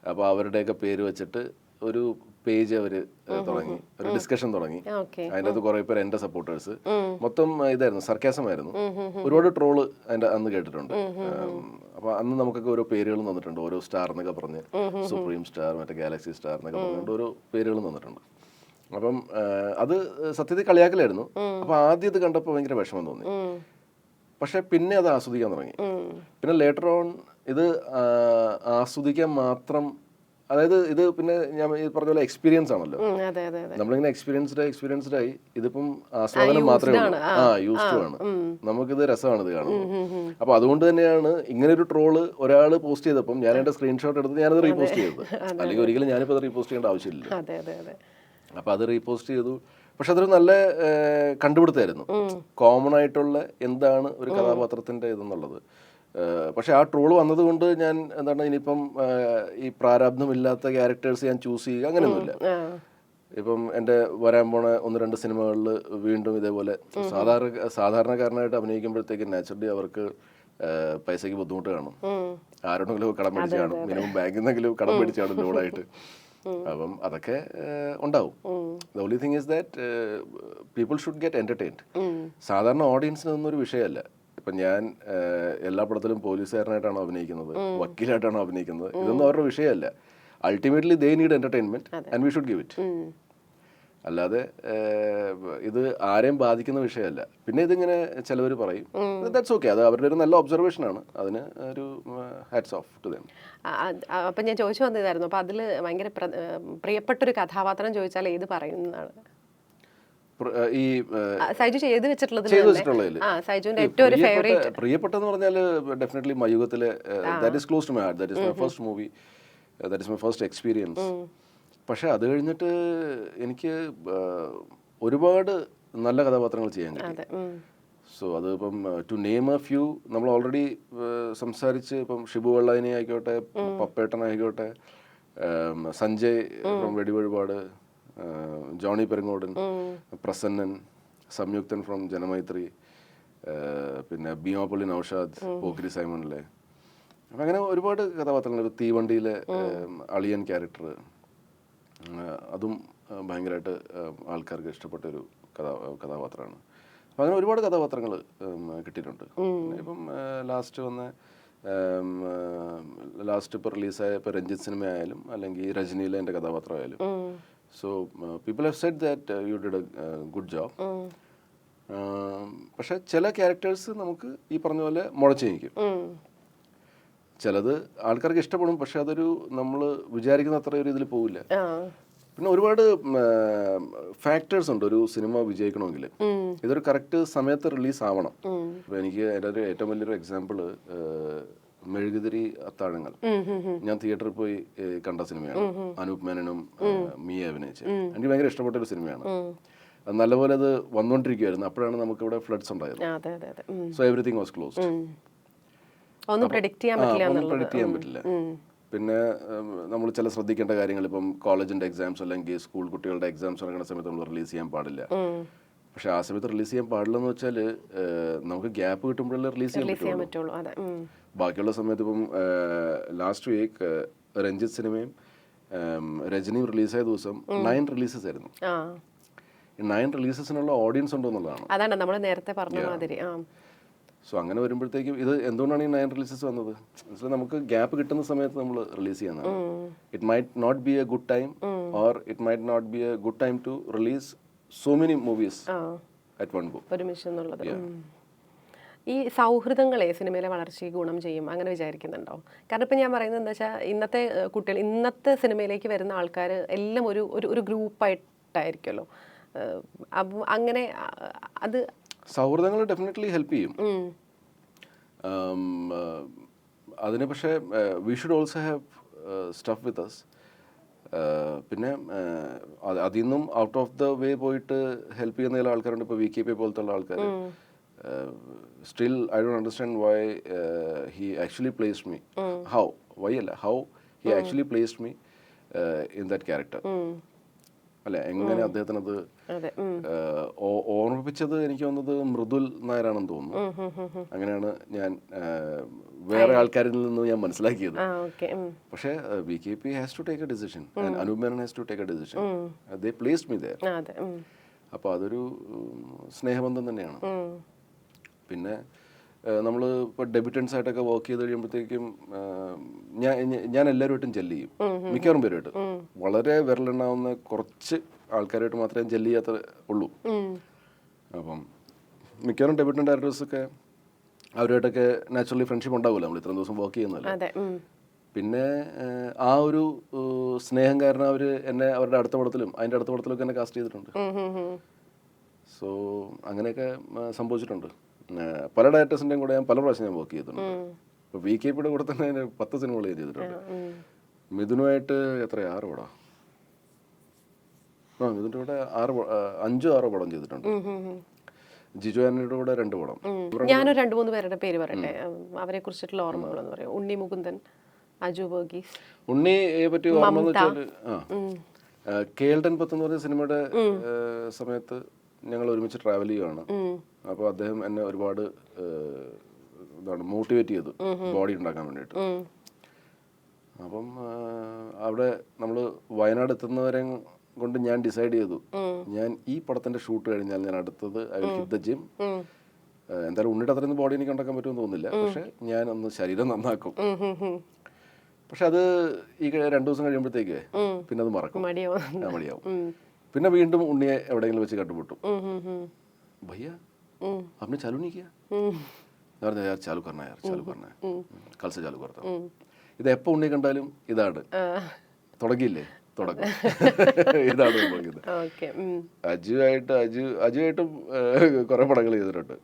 അപ്പോൾ അവരുടെയൊക്കെ പേര് വെച്ചിട്ട് ഒരു പേജ് അവർ തുടങ്ങി, ഒരു ഡിസ്കഷൻ തുടങ്ങി. അതിൻ്റെ അകത്ത് കുറേ പേര് എൻ്റെ സപ്പോർട്ടേഴ്സ്. മൊത്തം ഇതായിരുന്നു, സർക്കാസം ആയിരുന്നു. ഒരുപാട് ട്രോള് അതിൻ്റെ അന്ന് കേട്ടിട്ടുണ്ട്. അപ്പോൾ അന്ന് നമുക്കൊക്കെ ഓരോ പേരുകൾ തന്നിട്ടുണ്ട്, ഓരോ സ്റ്റാർ എന്നൊക്കെ പറഞ്ഞ്, സുപ്രീം സ്റ്റാർ, മറ്റേ ഗാലക്സി സ്റ്റാർ എന്നൊക്കെ പറഞ്ഞുകൊണ്ട് ഓരോ പേരുകൾ തന്നിട്ടുണ്ട്. അപ്പം അത് സത്യത്തിൽ കളിയാക്കലായിരുന്നു. അപ്പോൾ ആദ്യം ഇത് കണ്ടപ്പോൾ ഭയങ്കര വിഷമം തോന്നി. പക്ഷെ പിന്നെ അത് ആസ്വദിക്കാൻ തുടങ്ങി. പിന്നെ ലേറ്റർ ഓൺ ഇത് ആസ്വദിക്കാൻ മാത്രം, അതായത് ഇത് പിന്നെ ഞാൻ ഈ പറഞ്ഞ പോലെ എക്സ്പീരിയൻസ് ആണല്ലോ. നമ്മളിങ്ങനെ എക്സ്പീരിയൻസ്ഡ് ആയി. ഇതിപ്പം ആസ്വാദനം മാത്രമേ ഉള്ളൂ. യൂസ്ഡ് ആണ്. നമുക്കിത് രസമാണ് ഇത് കാണുന്നത്. അപ്പൊ അതുകൊണ്ട് തന്നെയാണ് ഇങ്ങനെ ഒരു ട്രോള് ഒരാൾ പോസ്റ്റ് ചെയ്തപ്പം ഞാൻ എന്റെ സ്ക്രീൻഷോട്ട് എടുത്ത് ഞാനത് റീപോസ്റ്റ് ചെയ്തത്. അല്ലെങ്കിൽ ഒരിക്കലും ഞാനിപ്പോൾ അത് റീപോസ്റ്റ് ചെയ്യേണ്ട ആവശ്യമില്ല. അപ്പൊ അത് റീപോസ്റ്റ് ചെയ്തു. പക്ഷെ അതൊരു നല്ല കണ്ടുപിടുത്തമായിരുന്നു, കോമൺ ആയിട്ടുള്ള എന്താണ് ഒരു കഥാപാത്രത്തിന്റെ ഇതെന്നുള്ളത്. പക്ഷെ ആ ട്രോള് വന്നത് കൊണ്ട് ഞാൻ എന്താണ് ഇനിയിപ്പം ഈ പ്രാരാബ്ധമില്ലാത്ത ക്യാരക്ടേഴ്സ് ഞാൻ ചൂസ് ചെയ്യുക അങ്ങനെയൊന്നുമില്ല. ഇപ്പം എൻ്റെ വരാൻ പോണ 1-2 സിനിമകളിൽ വീണ്ടും ഇതേപോലെ സാധാരണക്കാരനായിട്ട് അഭിനയിക്കുമ്പോഴത്തേക്ക് നാച്ചുറലി അവർക്ക് പൈസയ്ക്ക് ബുദ്ധിമുട്ട് കാണും. ആരോടെങ്കിലും കടം മേടിച്ച് കാണും, മിനിമം ബാങ്കിൽ നിന്നെങ്കിലും കടം മേടിച്ച് കാണും ലോഡായിട്ട്. അപ്പം അതൊക്കെ ഉണ്ടാവും. The only thing is that people should get entertained. സാധാരണ ഓഡിയൻസിന് ഒന്നും ഒരു വിഷയമല്ല. ഇപ്പം ഞാൻ എല്ലാ പടത്തിലും പോലീസുകാരനായിട്ടാണോ അഭിനയിക്കുന്നത്, വക്കീലായിട്ടാണോ അഭിനയിക്കുന്നത്, ഇതൊന്നും അവരുടെ വിഷയമല്ല. Ultimately they need entertainment and we should give it. അല്ലാതെ ഇത് ആരെയും ബാധിക്കുന്ന വിഷയമല്ല. പിന്നെ ഇതിങ്ങനെ ചിലവർ പറയും, ദാറ്റ്സ് ഓക്കെ, അത് അവരുടെ ഒരു നല്ല ഒബ്സർവേഷനാണ്, അതിന് ഒരു ഹാറ്റ്സ് ഓഫ് ടു ദം. അപ്പം ഞാൻ ചോദിച്ചു വന്നതായിരുന്നു, അപ്പം അതിൽ ഭയങ്കര പ്രിയപ്പെട്ടൊരു കഥാപാത്രം ചോദിച്ചാൽ ഏത് പറയുന്നതാണ്? ഈ സൈജു ചെയ്ത് വെച്ചിട്ടുള്ളതിൽ സൈജുവിന്റെ ഏറ്റവും ഒരു ഫേവറേറ്റ് പ്രിയപ്പെട്ടെന്ന് പറഞ്ഞാൽ ഡെഫിനറ്റ്ലി മയൂഖത്തിലെ that is close to my heart, that is my first movie, that is my first experience. പക്ഷെ അത് കഴിഞ്ഞിട്ട് എനിക്ക് ഒരുപാട് നല്ല കഥാപാത്രങ്ങൾ ചെയ്യാൻ കിട്ടി. സോ അത് ഇപ്പം ടു നെയിം എ ഫ്യൂ, നമ്മൾ ഓൾറെഡി സംസാരിച്ച്, ഇപ്പം ഷിബു വെള്ളായനി ആയിക്കോട്ടെ, പപ്പേട്ടൻ ആയിക്കോട്ടെ, Sanjay from Vedivazhipadu, Johnny Perungodan, Prasannan, Samyukthan from Janamaithri, പിന്നെ ബീമാപ്പള്ളി നൗഷാദ്, പോക്കിരി സൈമണിലെ, അപ്പം അങ്ങനെ ഒരുപാട് കഥാപാത്രങ്ങൾ. തീവണ്ടിയിലെ അളിയൻ ക്യാരക്ടർ, അതും ഭയങ്കരമായിട്ട് ആൾക്കാർക്ക് ഇഷ്ടപ്പെട്ടൊരു കഥാപാത്രമാണ്. അപ്പം അങ്ങനെ ഒരുപാട് കഥാപാത്രങ്ങൾ കിട്ടിയിട്ടുണ്ട്. ഇപ്പം ലാസ്റ്റ് ഇപ്പോൾ റിലീസായ ഇപ്പോൾ രഞ്ജിത്ത് സിനിമ ആയാലും അല്ലെങ്കിൽ രജനിയിലെ എൻ്റെ കഥാപാത്രമായാലും, so people have said that you did a good job. പക്ഷെ ചില ക്യാരക്ടേഴ്സ് നമുക്ക് ഈ പറഞ്ഞ പോലെ മുളച്ചു നിൽക്കും. ചിലത് ആൾക്കാർക്ക് ഇഷ്ടപ്പെടും, പക്ഷെ അതൊരു നമ്മൾ വിചാരിക്കുന്ന അത്ര ഒരു ഇതിൽ പോവില്ല. പിന്നെ ഒരുപാട് ഫാക്ടേഴ്സ് ഉണ്ട് ഒരു സിനിമ വിജയിക്കണമെങ്കിൽ. ഇതൊരു കറക്റ്റ് സമയത്ത് റിലീസ് ആവണം. ഇപ്പം എനിക്ക് എൻ്റെ ഒരു ഏറ്റവും വലിയൊരു എക്സാമ്പിൾ മെഴുകുതിരി അത്താഴങ്ങൾ, ഞാൻ തിയേറ്ററിൽ പോയി കണ്ട സിനിമയാണ്. അനൂപ് മേനനും മിയ അഭിനയിച്ച് എനിക്ക് ഭയങ്കര ഇഷ്ടപ്പെട്ട ഒരു സിനിമയാണ്. അത് നല്ലപോലെ അത് വന്നുകൊണ്ടിരിക്കുകയായിരുന്നു. അപ്പോഴാണ് നമുക്ക് ഇവിടെ ഫ്ലഡ്സ് ഉണ്ടായത്. So everything was closed. ഒന്നും പ്രെഡിക്റ്റ് ചെയ്യാൻ പറ്റില്ല. പിന്നെ നമ്മൾ ചില ശ്രദ്ധിക്കേണ്ട കാര്യങ്ങൾ, ഇപ്പം കോളേജിന്റെ എക്സാംസ് അല്ലെങ്കിൽ സ്കൂൾ കുട്ടികളുടെ എക്സാംസ് നടക്കുന്ന സമയത്ത് നമ്മൾ റിലീസ് ചെയ്യാൻ പാടില്ല. പക്ഷെ ആ സമയത്ത് റിലീസ് ചെയ്യാൻ പാടില്ലെന്ന് വെച്ചാൽ നമുക്ക് ഗ്യാപ്പ് കിട്ടുമ്പോഴല്ലേ റിലീസ് ചെയ്യാൻ പറ്റുള്ളൂ. ബാക്കിയുള്ള സമയത്ത് ഇപ്പം ലാസ്റ്റ് വീക്ക് രഞ്ജിത്ത് സിനിമയും രജനിയും റിലീസായ ദിവസം 9 റിലീസസ് ആയിരുന്നു. ഈ 9 റിലീസസിനുള്ള ഓഡിയൻസ് ഉണ്ടോ എന്നുള്ളതാണ്. അതാണ് നമ്മൾ നേരത്തെ പറഞ്ഞ മാതിരി. സോ അങ്ങനെ വരുമ്പോഴത്തേക്കും ഇത് എന്തുകൊണ്ടാണ് ഈ 9 റിലീസസ് വന്നത്? നമുക്ക് ഗ്യാപ്പ് കിട്ടുന്ന സമയത്ത് നമ്മൾ റിലീസ് ചെയ്യുന്നതാണ്. It might not be a good time, or it might not be a good time to release so many movies at one go. ഒരുമിച്ചെന്നുള്ളത്. ഈ സൗഹൃദങ്ങളെ സിനിമയിലെ വളർച്ചയ്ക്ക് ഗുണം ചെയ്യും അങ്ങനെ വിചാരിക്കുന്നുണ്ടോ? കാരണം ഇപ്പം ഞാൻ പറയുന്നത് എന്താ വെച്ചാൽ, ഇന്നത്തെ കുട്ടികൾ, ഇന്നത്തെ സിനിമയിലേക്ക് വരുന്ന ആൾക്കാർ എല്ലാം ഒരു ഗ്രൂപ്പായിട്ടായിരിക്കുമല്ലോ. അപ്പം അങ്ങനെ അത് സൗഹൃദങ്ങൾ ഡെഫിനറ്റ്ലി ഹെൽപ്പ് ചെയ്യും അതിന്. പക്ഷേ we should also have stuff with us. പിന്നെ അതിൽ നിന്നും ഔട്ട് ഓഫ് ദ വേ പോയിട്ട് ഹെൽപ്പ് ചെയ്യുന്ന ചില ആൾക്കാരുണ്ട്. ഇപ്പോൾ VKP പോലത്തെ ഉള്ള ആൾക്കാർ. Still I don't understand why he actually placed me, how he actually placed me in that character. അല്ലെ, എങ്ങനെ അദ്ദേഹത്തിനത് ഓർമ്മിപ്പിച്ചത്? എനിക്ക് തോന്നുന്നത് മൃദുൽ നായരാണെന്ന് തോന്നുന്നു. അങ്ങനെയാണ് ഞാൻ വേറെ ആൾക്കാരിൽ നിന്ന് ഞാൻ മനസ്സിലാക്കിയത്. പക്ഷേ VKP has to take a decision, Anoop Menon has to take a decision. They placed me there. അപ്പോൾ അതൊരു സ്നേഹബന്ധം തന്നെയാണ്. പിന്നെ നമ്മൾ ഇപ്പോൾ ഡെബ്യൂട്ടൻസ് ആയിട്ടൊക്കെ വർക്ക് ചെയ്ത് കഴിയുമ്പോഴത്തേക്കും ഞാൻ എല്ലാവരുമായിട്ടും ജെല്ല് ചെയ്യും. മിക്കവാറും പേരുമായിട്ട് വളരെ വിരലെണ്ണാവുന്ന കുറച്ച് ആൾക്കാരുമായിട്ട് മാത്രമേ ജെല്ല് ചെയ്യാത്ത ഉള്ളൂ. അപ്പം മിക്കവാറും ഡെബ്യൂട്ടൻ്റ് ഡയറക്ടേഴ്സൊക്കെ അവരുമായിട്ടൊക്കെ നാച്ചുറലി ഫ്രണ്ട്ഷിപ്പ് ഉണ്ടാവില്ല, നമ്മൾ ഇത്രയും ദിവസം വർക്ക് ചെയ്യുന്നതല്ലേ. പിന്നെ ആ ഒരു സ്നേഹം കാരണം അവർ എന്നെ അവരുടെ അടുത്ത പടത്തിലും അതിൻ്റെ അടുത്ത പടത്തിലൊക്കെ എന്നെ കാസ്റ്റ് ചെയ്തിട്ടുണ്ട്. സോ അങ്ങനെയൊക്കെ സംഭവിച്ചിട്ടുണ്ട്. പല ഡയറക്ടേഴ്സിൻ്റെയും കൂടെ ഞാൻ പല പ്രാവശ്യം ഞാൻ വർക്ക് ചെയ്തിട്ടുണ്ട്. ഇപ്പോൾ VKPയുടെ കൂടെ തന്നെ 10 സിനിമകൾ ഞാൻ ചെയ്തിട്ടുണ്ട്. മിഥുനുമായിട്ട് എത്ര 6 പടം? മിഥുൻ്റെ കൂടെ 5-6 പടം ചെയ്തിട്ടുണ്ട്. ജിജു ആന്റണിയുടെ കൂടെ 2 പടം. ഞാനൊരു 2-3 പേരുടെ പേര് പറയട്ടെ, അവരെ കുറിച്ചിട്ടുള്ള ഓർമ്മകളെന്ന് പറയും. ഉണ്ണി മുകുന്ദൻ, അജു വർഗീസ്. ഉണ്ണിയെ പറ്റി ഓർമ്മ എന്ന് വെച്ചാൽ കേൾഡൻ പത്ത് എന്ന് പറഞ്ഞ സിനിമയുടെ സമയത്ത് ഞങ്ങൾ ഒരുമിച്ച് ട്രാവൽ ചെയ്യുകയാണ്. അപ്പോൾ അദ്ദേഹം എന്നെ ഒരുപാട് മോട്ടിവേറ്റ് ചെയ്തു ബോഡി ഉണ്ടാക്കാൻ വേണ്ടിയിട്ട്. അപ്പം അവിടെ നമ്മൾ വയനാട് എത്തുന്നവരെ കൊണ്ട് ഞാൻ ഡിസൈഡ് ചെയ്തു, ഞാൻ ഈ പടത്തിന്റെ ഷൂട്ട് കഴിഞ്ഞാൽ ഞാൻ അടുത്തത് I will hit the gym. എന്തായാലും ഉണ്ണിയുടെ അത്രയൊന്നും ബോഡി എനിക്ക് ഉണ്ടാക്കാൻ പറ്റുമെന്ന് തോന്നുന്നില്ല, പക്ഷെ ഞാൻ ഒന്ന് ശരീരം നന്നാക്കും. പക്ഷെ അത് ഈ 2 ദിവസം കഴിയുമ്പോഴത്തേക്ക് പിന്നെ അത് മറക്കും, മടിയാവും. പിന്നെ വീണ്ടും ഉണ്ണിയെ എവിടെയെങ്കിലും വെച്ച് കണ്ടുമുട്ടും. ഭയ്യ आपने चालू नहीं किया? यार यार चालू करना है, यार चालू करना है, कल से चालू करता हूँ. ഇത് എപ്പോൾ ഉണ്ണി കണ്ടാലും ഇതാണ് തുടങ്ങിയില്ലേ, തുടക്കം ഇതാണ് തുടങ്ങിയത്. അജുവായിട്ടും കുറെ പടങ്ങൾ ചെയ്തിട്ടുണ്ട്.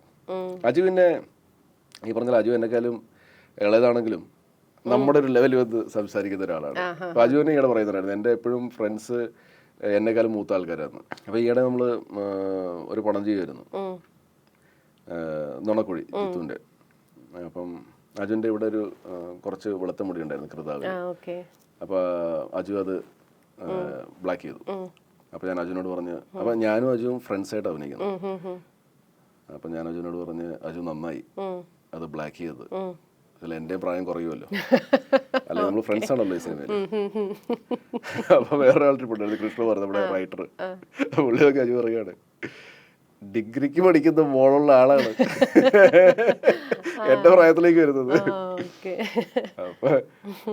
അജു പിന്നെ ഈ പറഞ്ഞാൽ അജു എന്നെക്കാളും ഇളയതാണെങ്കിലും നമ്മുടെ ഒരു ലെവലിൽ വന്ന് സംസാരിക്കുന്ന ഒരാളാണ്. അപ്പൊ അജുവിനെ ഈയിടെ പറയുന്നുണ്ടായിരുന്നു, എൻ്റെ എപ്പോഴും ഫ്രണ്ട്സ് എന്നെക്കാളും മൂത്ത ആൾക്കാരായിരുന്നു. അപ്പൊ ഈയിടെ നമ്മള് ഒരു പടം ചെയ്യുമായിരുന്നു, നുണക്കുഴി ജിത്തുവിന്റെ. അപ്പം അജുവിന്റെ ഇവിടെ ഒരു കുറച്ച് വെളുത്ത മുടി ഉണ്ടായിരുന്നു കൃതാവ്. അപ്പൊ അജു അത് ബ്ലാക്ക് ചെയ്തു. അപ്പൊ ഞാൻ അജുനോട് പറഞ്ഞ്, അപ്പൊ ഞാനും അജുവും ഫ്രണ്ട്സ് ആയിട്ട് അഭിനയിക്കുന്നു. അപ്പൊ ഞാൻ അജുനോട് പറഞ്ഞ്, അജു നന്നായി അത് ബ്ലാക്ക് ചെയ്തത്, അതിൽ എൻ്റെ പ്രായം കുറയുമല്ലോ, അല്ലെ നമ്മൾ ഫ്രണ്ട്സ് ആണല്ലോ ഈ സിനിമയിൽ. അപ്പൊ വേറൊരാൾ ട്രിപ്പുണ്ടായിരുന്നു, കൃഷ്ണ പറഞ്ഞ നമ്മുടെ റൈറ്റർ. പുള്ളിയൊക്കെ അജു പറയുകയാണ്, ഡിഗ്രിക്ക് പഠിക്കുന്ന മോളുള്ള ആളാണ് എന്റെ പ്രായത്തിലേക്ക് വരുന്നത്. അപ്പൊ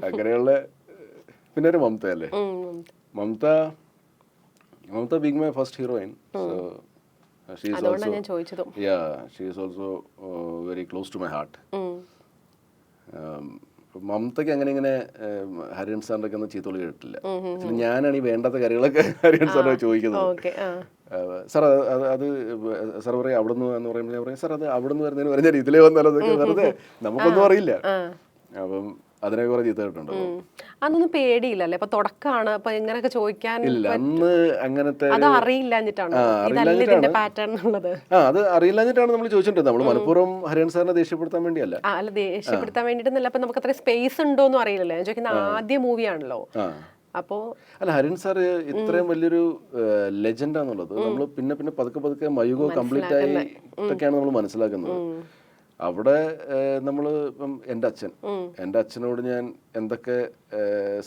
അങ്ങനെയുള്ള പിന്നെ ഒരു മമത അല്ലേ, Mamata being my first heroine, so she is also very close to my heart. മമതയ്ക്ക് അങ്ങനെ ഇങ്ങനെ ഹരിയൻ സാറിന്റെ ഒക്കെ ഒന്നും ചീത്തോളി കേട്ടിട്ടില്ല. ഞാനാണ് ഈ വേണ്ടാത്ത കാര്യങ്ങളൊക്കെ ഹരിയൻ സാറിനെ ചോദിക്കുന്നത്. സാർ അത് സാർ പറയും അവിടുന്ന് എന്ന് പറയുമ്പോൾ ഞാൻ പറയും, സാർ അത് അവിടുന്ന് വരുന്നതിന് പറഞ്ഞാൽ ഇതിലേ വന്നാലോ, അതൊക്കെ വെറുതെ നമുക്കൊന്നും അറിയില്ല. അപ്പം അതിനെ കുറെ ചീത്ത കേട്ടിട്ടുണ്ടോ? അതൊന്നും പേടിയില്ലല്ലേ? അപ്പൊ തുടക്കമാണ്, അപ്പൊ ഇങ്ങനെയൊക്കെ ചോദിക്കാൻ ഇല്ല, അന്ന് അങ്ങനത്തെ അത് അറിയില്ലാഞ്ഞിട്ടാണ് അത് അറിയില്ലാഞ്ഞിട്ടാണ് നമ്മൾ ചോദിച്ചിട്ടുണ്ട്. നമ്മൾ മനഃപൂർവ്വം ഹരിയൻ സാറിനെ ദേഷ്യപ്പെടുത്താൻ വേണ്ടിയല്ല. അല്ല, ദേഷ്യപ്പെടുത്താൻ വേണ്ടിയിട്ടൊന്നുമില്ല. അപ്പൊ നമുക്ക് അത്ര സ്പേസ് ഉണ്ടോന്നും അറിയില്ലല്ലോ. ഞാൻ ചോദിക്കുന്ന ആദ്യ മൂവിയാണല്ലോ. അപ്പോ അല്ല, ഹരിയൻ സാർ ഇത്രയും വലിയൊരു ലെജൻഡാന്നുള്ളത് നമ്മൾ പിന്നെ പിന്നെ പതുക്കെ മയുഗോ കംപ്ലീറ്റ് ആയിട്ടൊക്കെയാണ് നമ്മൾ മനസ്സിലാക്കുന്നത്. അവിടെ നമ്മൾ ഇപ്പം എൻ്റെ അച്ഛനോട് ഞാൻ എന്തൊക്കെ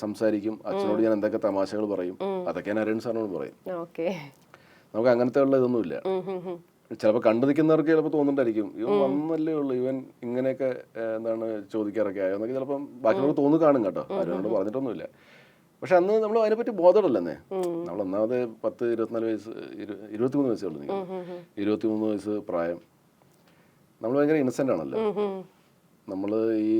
സംസാരിക്കും, അച്ഛനോട് ഞാൻ എന്തൊക്കെ തമാശകൾ പറയും, അതൊക്കെ ഞാൻ ഹരിയൻ സാറിനോട് പറയും. നമുക്ക് അങ്ങനത്തെ ഉള്ള ഇതൊന്നുമില്ല. ചിലപ്പോൾ കണ്ടു നിൽക്കുന്നവർക്ക് ചിലപ്പോൾ തോന്നുന്നുണ്ടായിരിക്കും, ഇവൻ വന്നല്ലേ ഉള്ളൂ, ഇവൻ ഇങ്ങനെയൊക്കെ എന്താണ് ചോദിക്കാറൊക്കെ ആയോ എന്നൊക്കെ ചിലപ്പം ബാക്കിയുള്ളവർ തോന്നു കാണും കേട്ടോ. ആരോട് പറഞ്ഞിട്ടൊന്നുമില്ല. പക്ഷെ അന്ന് നമ്മൾ അതിനെപ്പറ്റി ബോധമല്ലേ. നമ്മൾ ഒന്നാമത് 24 വയസ്സ് 23 വയസ്സേ ഉള്ളൂ. 23 വയസ്സ് പ്രായം. നമ്മൾ ഭയങ്കര ഇന്നസെന്റ് ആണല്ലോ. നമ്മൾ ഈ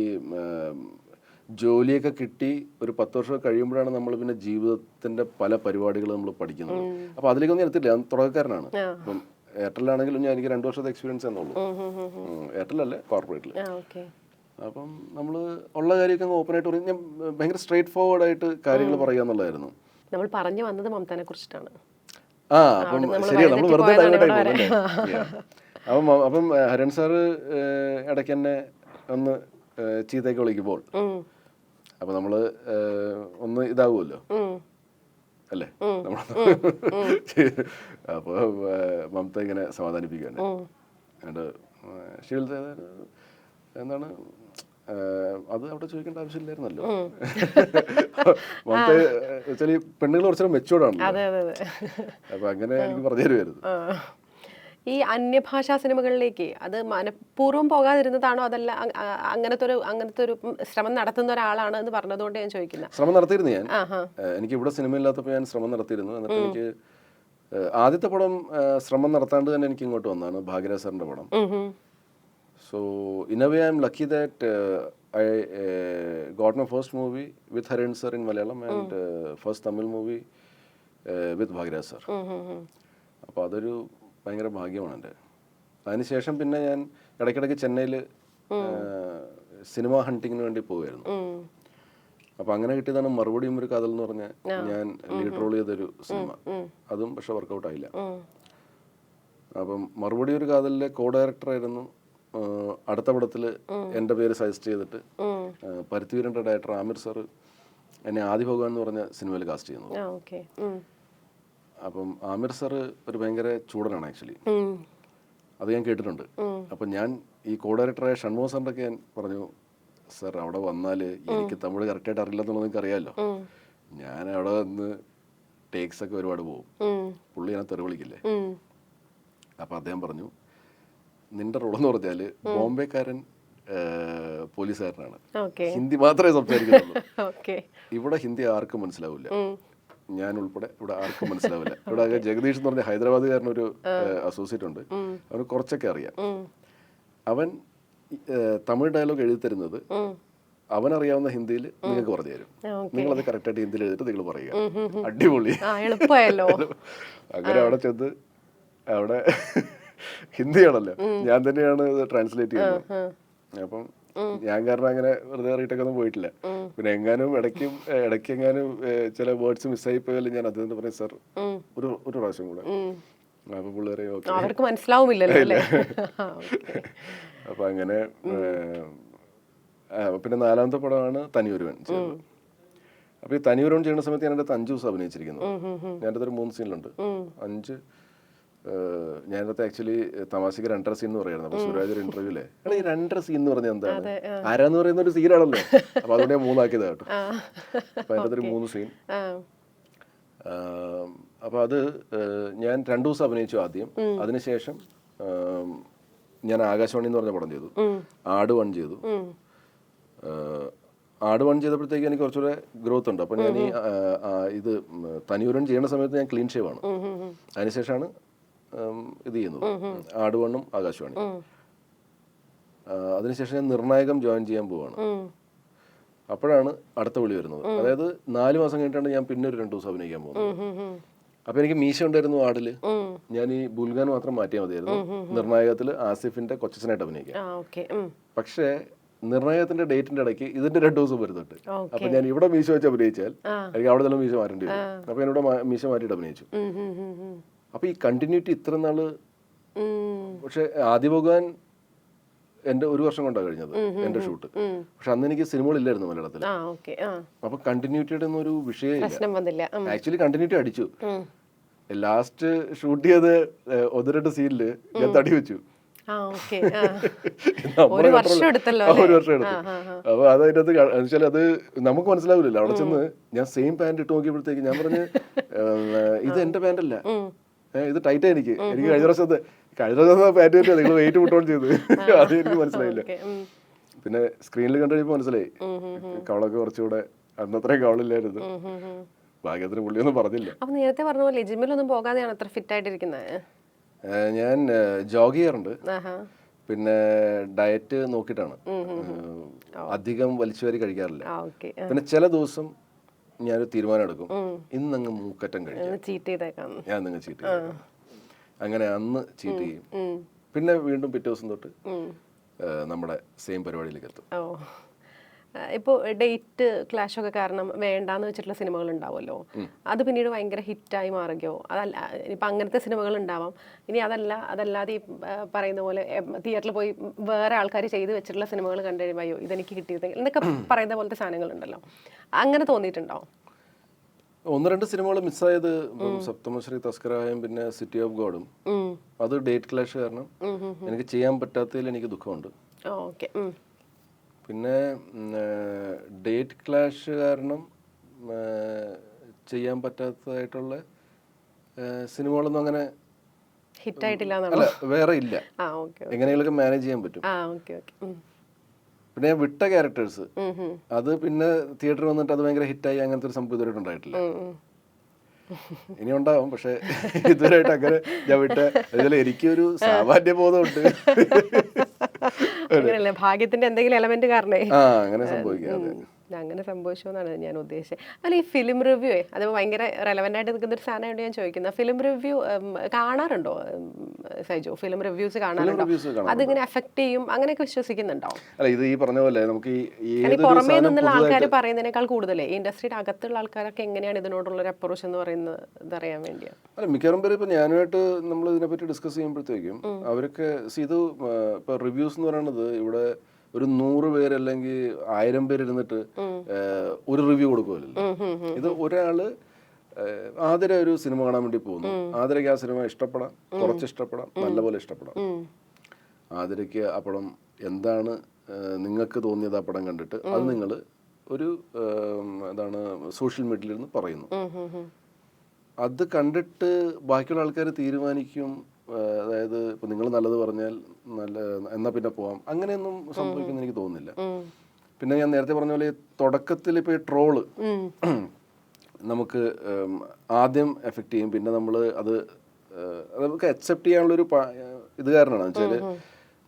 ജോലിയൊക്കെ കിട്ടി ഒരു 10 വർഷം കഴിയുമ്പോഴാണ് നമ്മൾ പിന്നെ ജീവിതത്തിന്റെ പല പരിപാടികൾ നമ്മൾ പഠിക്കുന്നത്. അപ്പൊ അതിലേക്കൊന്നും എടുത്തില്ല, ഞാൻ തുടക്കക്കാരനാണ്. ഇപ്പം എയർടെല്ലാണെങ്കിലും ഞാൻ എനിക്ക് 2 വർഷത്തെ എക്സ്പീരിയൻസ് എന്നുള്ളൂ. എയർടെല്ലല്ലേ, കോർപ്പറേറ്റിൽ. അപ്പം നമ്മൾ ഉള്ള കാര്യമൊക്കെ ഓപ്പൺ ആയിട്ട് പറയും. ഞാൻ ഭയങ്കര സ്ട്രേറ്റ് ഫോർവേഡ് ആയിട്ട് കാര്യങ്ങൾ പറയുക എന്നുള്ളതായിരുന്നു. നമ്മൾ പറഞ്ഞു വന്നത് മമതനെ കുറിച്ചിട്ടാണ്. അപ്പം ശരിയാ, നമ്മൾ വെറുതെ ഡൈവേർട്ട് ആയി പോകും. അപ്പം ഹരൺ സാറ് ഇടയ്ക്ക് തന്നെ ഒന്ന് ചീത്തയൊക്കെ വിളിക്കുമ്പോൾ അപ്പൊ നമ്മള് ഒന്ന് ഇതാവുമല്ലോ അല്ലേ. അപ്പൊ മമത ഇങ്ങനെ സമാധാനിപ്പിക്കുകയാണ്. എന്താണ് അത് അവിടെ ചോദിക്കേണ്ട ആവശ്യമില്ലായിരുന്നല്ലോ. മമത വെച്ചാൽ പെണ്ണുങ്ങൾ കുറച്ചുകൂടെ മെച്ചൂർഡാണല്ലോ. അപ്പൊ അങ്ങനെ എനിക്ക് പറഞ്ഞു തരുമായിരുന്നു. ഈ അന്യഭാഷാ സിനിമകളിലേക്ക് അത് മനഃപൂർവ്വം പോകാതിരുന്നതാണോ, അതല്ല അങ്ങനത്തെ ഒരു ശ്രമം നടത്തുന്ന ഒരാളാണ് എന്ന് പറഞ്ഞതുകൊണ്ട് ഞാൻ ചോദിക്കുന്നത്. ശ്രമം നടത്തിയിരുന്നു ഞാൻ. എനിക്ക് ഇവിടെ സിനിമ ഇല്ലാത്തപ്പോൾ ഞാൻ ശ്രമം നടത്തിയിരുന്നു. എന്നിട്ട് എനിക്ക് ആദ്യത്തെ പടം ശ്രമം നടത്താണ്ട് തന്നെ എനിക്ക് ഇങ്ങോട്ട് വന്നതാണ്, ഭാഗ്യരാജ് സാറിന്റെ പടം. So in a way I am lucky that I got my first movie with Hariyan sir in Malayalam and first Tamil movie with Bhagyaraj sir. അപ്പോൾ അതൊരു ഭയങ്കര ഭാഗ്യമാണ് എൻ്റെ. അതിനുശേഷം പിന്നെ ഞാൻ ഇടയ്ക്കിടയ്ക്ക് ചെന്നൈയിൽ സിനിമ ഹണ്ടിങ്ങിന് വേണ്ടി പോവുമായിരുന്നു. അപ്പം അങ്ങനെ കിട്ടിയതാണ് മറുപടിയും ഒരു കഥൽ എന്ന് പറഞ്ഞ ഞാൻ ലീഡ് റോൾ ചെയ്തൊരു സിനിമ. അതും പക്ഷെ വർക്കൗട്ട് ആയില്ല. അപ്പം മറുപടി ഒരു കാതലിലെ കോ ഡയറക്ടറായിരുന്നു. അടുത്ത പടത്തിൽ എൻ്റെ പേര് സജസ്റ്റ് ചെയ്തിട്ട് പരുത്തിവീരൻ്റെ ഡയറക്ടർ ആമിർ സാർ എന്നെ ആദി ഭഗവാൻ എന്ന് പറഞ്ഞ സിനിമയിൽ കാസ്റ്റ് ചെയ്യുന്നത്. അപ്പം ആമിർ സാർ ഒരു ഭയങ്കര ചൂടനാണ് ആക്ച്വലി, അത് ഞാൻ കേട്ടിട്ടുണ്ട്. അപ്പം ഞാൻ ഈ കോ ഡയറക്ടറായ ഷൺമോഹൻ സാറിൻ്റെ ഒക്കെ ഞാൻ പറഞ്ഞു, സാർ അവിടെ വന്നാൽ എനിക്ക് തമിഴ് കറക്റ്റായിട്ട് അറിയില്ലെന്നുള്ളത് നിങ്ങൾക്ക് അറിയാമല്ലോ, ഞാൻ അവിടെ വന്ന് ടേക്സ് ഒക്കെ ഒരുപാട് പോകും, പുള്ളി ഞാൻ തെറി വിളിക്കില്ലേ. അപ്പം അദ്ദേഹം പറഞ്ഞു, നിന്റെ റോളെന്ന് പറഞ്ഞാൽ ബോംബെക്കാരൻ പോലീസുകാരനാണ്, ഹിന്ദി മാത്രമേ സംസാരിക്കുന്നുള്ളൂ, ഇവിടെ ഹിന്ദി ആർക്കും മനസ്സിലാവില്ല, ഞാൻ ഉൾപ്പെടെ ഇവിടെ ആർക്കും മനസ്സിലാവില്ല. ഇവിടെ ജഗദീഷ് എന്ന് പറഞ്ഞ ഹൈദരാബാദുകാരനൊരു അസോസിയേറ്റ് ഉണ്ട്, അവന് കുറച്ചൊക്കെ അറിയാം. അവൻ തമിഴ് ഡയലോഗ് എഴുതി തരുന്നത് അവനറിയാവുന്ന ഹിന്ദിയിൽ നിങ്ങൾക്ക് പറഞ്ഞു തരും. നിങ്ങളത് കറക്റ്റായിട്ട് ഹിന്ദിയിൽ എഴുതിട്ട് നിങ്ങൾ പറയുക. അടിപൊളി, എളുപ്പമായല്ലോ. അങ്ങനെ അവിടെ ചെന്ന് അവിടെ ഹിന്ദിയാണല്ലോ, ഞാൻ തന്നെയാണ് ഇത് ട്രാൻസ്ലേറ്റ് ചെയ്യുന്നത്. അപ്പം ഞാൻ കാരണം അങ്ങനെ വെറുതെ അറിയിട്ടൊക്കെ ഒന്നും പോയിട്ടില്ല. പിന്നെ ഇടയ്ക്കെങ്ങാനും ചില വേർഡ്സ് മിസ്സായി പോയാലും ഞാൻ അദ്ദേഹം പറയും, സാർ ഒരു പ്രാവശ്യം കൂടെ. അപ്പൊ പിള്ളേരെ അവർക്ക് മനസ്സിലാവുമില്ലല്ലോ. അപ്പൊ അങ്ങനെ പിന്നെ 4ാമത്തെ പടമാണ് തനിയൊരുവൻ ചെയ്തത്. അപ്പൊ ഈ തനിയൊരുവൻ ചെയ്യുന്ന സമയത്ത് ഞാൻ എൻ്റെ 5 ദിവസം അഭിനയിച്ചിരിക്കുന്നു. ഞാൻ എൻ്റെ ഒരു 3 സീനിലുണ്ട്. 5 ഞാനത് ആക്ച്വലി തമാശക്ക് 2.5 സീൻ എന്ന് പറയുന്നത്. അപ്പൊ സുരാജ് ഒരു ഇന്റർവ്യൂലേ ഈ 2.5 സീൻ എന്ന് പറഞ്ഞാൽ എന്താണ്, ആരാന്ന് പറയുന്ന ഒരു സീനാണല്ലോ. അപ്പൊ അതുകൊണ്ട് ഞാൻ 3 ആക്കിയതാ കേട്ടോ. അപ്പൊ അതിൻ്റെ ഒരു 3 സീൻ. അപ്പൊ അത് ഞാൻ 2 ദിവസം അഭിനയിച്ചു ആദ്യം. അതിനുശേഷം ഞാൻ ആകാശവാണി എന്ന് പറഞ്ഞ പടം ചെയ്തു. ആട് 1 ചെയ്തു. ആട് 1 ചെയ്തപ്പോഴത്തേക്ക് എനിക്ക് കുറച്ചുകൂടെ ഗ്രോത്ത് ഉണ്ട്. അപ്പൊ ഞാൻ ഈ ഇത് തനിയൊരുവൻ ചെയ്യുന്ന സമയത്ത് ഞാൻ ക്ലീൻ ഷേവ് ആണ്. അതിനുശേഷമാണ് ഇത് ചെയ്യുന്നത്, ആട് 1ഉം ആകാശവാണി. അതിനുശേഷം ഞാൻ നിർണായകം ജോയിൻ ചെയ്യാൻ പോവാണ്. അപ്പോഴാണ് അടുത്ത വിളി വരുന്നത്. അതായത് 4 മാസം കഴിഞ്ഞിട്ടാണ് ഞാൻ പിന്നെ ഒരു 2 ദിവസം അഭിനയിക്കാൻ പോകുന്നത്. അപ്പൊ എനിക്ക് മീശ ഉണ്ടായിരുന്നു ആടില്. ഞാൻ ഈ ബുൽഗാൻ മാത്രം മാറ്റിയാൽ മതിയായിരുന്നു. നിർണായകത്തില് ആസിഫിന്റെ കൊച്ചനായിട്ട് അഭിനയിക്കാം. പക്ഷേ നിർണായകത്തിന്റെ ഡേറ്റിന്റെ ഇടയ്ക്ക് ഇതിന്റെ 2 ദിവസം വരുന്നുണ്ട്. അപ്പൊ ഞാൻ ഇവിടെ മീശ വെച്ച് അഭിനയിച്ചാൽ എനിക്ക് അവിടെ തന്നെ മീശ മാറ്റേണ്ടി വരും. അപ്പൊ എന്നോട് മീശ മാറ്റിയിട്ട് അഭിനയിച്ചു. അപ്പൊ ഈ കണ്ടിന്യൂറ്റി ഇത്ര നാള്, പക്ഷെ ആദ്യ ഭഗവാൻ എന്റെ 1 വർഷം കൊണ്ടാണ് കഴിഞ്ഞത് എന്റെ ഷൂട്ട്. പക്ഷെ അന്ന് എനിക്ക് സിനിമകളില്ലായിരുന്നു മലയാളത്തിൽ. അപ്പൊ കണ്ടിന്യൂറ്റിയുടെ ഒന്നും ഒരു വിഷയമില്ല. ആക്ച്വലി കണ്ടിന്യൂറ്റി അടിച്ചു. ലാസ്റ്റ് ഷൂട്ട് ചെയ്ത് 1-2 സീനില് ഞാൻ തടി വെച്ചു. ഒരു വർഷം എടുത്തു. അപ്പൊ അതിനകത്ത് വെച്ചാൽ അത് നമുക്ക് മനസ്സിലാവില്ലല്ലോ. അവിടെ ചെന്ന് ഞാൻ സെയിം പാന്റ് ഇട്ട് നോക്കിയപ്പോഴത്തേക്ക് ഞാൻ പറഞ്ഞു, ഇത് എന്റെ പാന്റ് അല്ല, ഇത് ടൈറ്റാ. എനിക്ക് കഴിഞ്ഞ പ്രാവശ്യത്തെ പാന്റ് പറ്റില്ല, നിങ്ങൾ വെയിറ്റ് വിട്ടോണ്ട് ചെയ്ത്. അത് എനിക്ക് മനസ്സിലായില്ല. പിന്നെ സ്ക്രീനിൽ കണ്ടു കഴിഞ്ഞപ്പോ മനസ്സിലായി കവളൊക്കെ കുറച്ചുകൂടെ, അന്നത്രയും കവളില്ലായിരുന്നു. ഭാഗ്യത്തിന് പുള്ളിയൊന്നും പറഞ്ഞില്ല. അപ്പൊ നേരത്തെ പറഞ്ഞ പോലെ ജിമ്മിലൊന്നും പോകാതെയാണ് അത്ര ഫിറ്റ് ആയിട്ടിരിക്കുന്നത്. ഞാൻ ജോഗ് ചെയ്യാറുണ്ട്. പിന്നെ ഡയറ്റ് നോക്കിയിട്ടാണ്. അധികം വലിച്ചുവാരി കഴിക്കാറില്ല. പിന്നെ ചില ദിവസം ഞാനൊരു തീരുമാനം എടുക്കും, ഇന്നങ്ങ് മൂക്കറ്റം കഴിക്കാം, ഞാൻ നിങ്ങൾ ചീറ്റ് ചെയ്യും. അങ്ങനെ അന്ന് ചീറ്റ് ചെയ്യും. പിന്നെ വീണ്ടും പിറ്റേ ദിവസം തൊട്ട് നമ്മുടെ സെയിം പരിപാടിയിലേക്ക് എത്തും. ഇപ്പോൾ ഡേറ്റ് ക്ലാഷ് ഒക്കെ കാരണം വേണ്ടാന്ന് വെച്ചിട്ടുള്ള സിനിമകൾ ഉണ്ടാവുമല്ലോ, അത് പിന്നീട് ഭയങ്കര ഹിറ്റായി മാറുകയോ? അതല്ല, ഇപ്പം അങ്ങനത്തെ സിനിമകൾ ഉണ്ടാവാം. ഇനി അതല്ലാതെ ഈ പറയുന്ന പോലെ തിയേറ്ററിൽ പോയി വേറെ ആൾക്കാർ ചെയ്ത് വെച്ചിട്ടുള്ള സിനിമകൾ കണ്ടു കഴിയുമ്പോൾ അയ്യോ ഇതെനിക്ക് കിട്ടിയതെങ്കിൽ എന്നൊക്കെ പറയുന്ന പോലത്തെ സാധനങ്ങളുണ്ടല്ലോ, അങ്ങനെ തോന്നിയിട്ടുണ്ടോ? 1-2 സിനിമകൾ മിസ്സായത് സപ്തമശ്രീ തസ്കരായും പിന്നെ സിറ്റി ഓഫ് ഗോഡും. അത് ഡേറ്റ് ക്ലാഷ് കാരണം എനിക്ക് ചെയ്യാൻ പറ്റാത്തതിൽ എനിക്ക് ദുഃഖമുണ്ട്. പിന്നെ ഡേറ്റ് ക്ലാഷ് കാരണം ചെയ്യാൻ പറ്റാത്തതായിട്ടുള്ള സിനിമകളൊന്നും അങ്ങനെ ഹിറ്റായിട്ടില്ല. അല്ല, വേറെ ഇല്ല. എങ്ങനെയൊക്കെ മാനേജ് ചെയ്യാൻ പറ്റും. പിന്നെ വിട്ട ക്യാരക്ടേഴ്സ് അത് പിന്നെ തിയേറ്ററിൽ വന്നിട്ട് അത് ഭയങ്കര ഹിറ്റായി അങ്ങനത്തെ ഒരു സംഭവം ഇതുവരെയായിട്ട് ഉണ്ടായിട്ടില്ല. ഇനി ഉണ്ടാവും, പക്ഷെ ഇതുവരെയായിട്ട് അങ്ങനെ ഞാൻ വിട്ട. അതുപോലെ എനിക്കൊരു സാമാന്യ ബോധമുണ്ട്, ഭാഗ്യത്തിന്റെ എന്തെങ്കിലും എലമെന്റ് കാരണേ അങ്ങനെ സംഭവിക്കാതെ അങ്ങനെ സംഭവിച്ചു എന്നാണ് ഞാൻ ഉദ്ദേശിച്ചത്. അല്ല, ഈ ഫിലിം റിവ്യൂ അത് ഭയങ്കര റെലവെന്റ് ആയിട്ട് നിൽക്കുന്ന ഒരു സാധനമായിട്ട് ഞാൻ ചോദിക്കുന്നത്. ഫിലിം റിവ്യൂ കാണാറുണ്ടോ സൈജു? ഫിലിം റിവ്യൂസ് കാണാറുണ്ടോ? അതിങ്ങനെ എഫക്ട് ചെയ്യും അങ്ങനെയൊക്കെ വിശ്വസിക്കുന്നുണ്ടോ? അല്ല, ഇത് ഈ പറഞ്ഞ പോലെ നമുക്ക് പുറമേ നിന്നുള്ള ആൾക്കാർ പറയുന്നതിനേക്കാൾ കൂടുതലേ ഇൻഡസ്ട്രിയുടെ അകത്തുള്ള ആൾക്കാരൊക്കെ എങ്ങനെയാണ് ഇതിനോടുള്ള ഒരു അപ്രോച്ച് എന്ന് പറയുന്നത് ഇതറിയാൻ വേണ്ടിയാണ്. അല്ല, മിക്കവാറും പേര് ഇപ്പൊ ഞാനുമായിട്ട് നമ്മൾ ഇതിനെപ്പറ്റി ഡിസ്കസ് ചെയ്യുമ്പോഴത്തേക്കും അവരൊക്കെ ഇത് ഇപ്പൊ റിവ്യൂസ് എന്ന് പറയുന്നത് ഇവിടെ ഒരു 100 പേര് അല്ലെങ്കിൽ 1000 പേര് ഇരുന്നിട്ട് ഒരു റിവ്യൂ കൊടുക്കുമല്ലോ. ഇത് ഒരാള് ആതിര ഒരു സിനിമ കാണാൻ വേണ്ടി പോകുന്നു. ആതിരയ്ക്ക് ആ സിനിമ ഇഷ്ടപ്പെടാം, കുറച്ച് ഇഷ്ടപ്പെടാം, നല്ലപോലെ ഇഷ്ടപ്പെടാം. ആതിരയ്ക്ക് ആ പടം എന്താണ് നിങ്ങൾക്ക് തോന്നിയത് ആ പടം കണ്ടിട്ട് അത് നിങ്ങൾ ഒരു എന്താണ് സോഷ്യൽ മീഡിയയിൽ നിന്ന് പറയുന്നു. അത് കണ്ടിട്ട് ബാക്കിയുള്ള ആൾക്കാർ തീരുമാനിക്കും. അതായത് ഇപ്പൊ നിങ്ങൾ നല്ലത് പറഞ്ഞാൽ എന്നാ പിന്നെ പോവാം, അങ്ങനെയൊന്നും സംഭവിക്കുമെന്ന് എനിക്ക് തോന്നുന്നില്ല. പിന്നെ ഞാൻ നേരത്തെ പറഞ്ഞ പോലെ തുടക്കത്തിൽ ഇപ്പൊ ഈ ട്രോള് നമുക്ക് ആദ്യം എഫക്റ്റ് ചെയ്യും, പിന്നെ നമ്മൾ അത് നമുക്ക് അക്സെപ്റ്റ് ചെയ്യാനുള്ളൊരു ഇത് കാരണമാണ് വെച്ചാൽ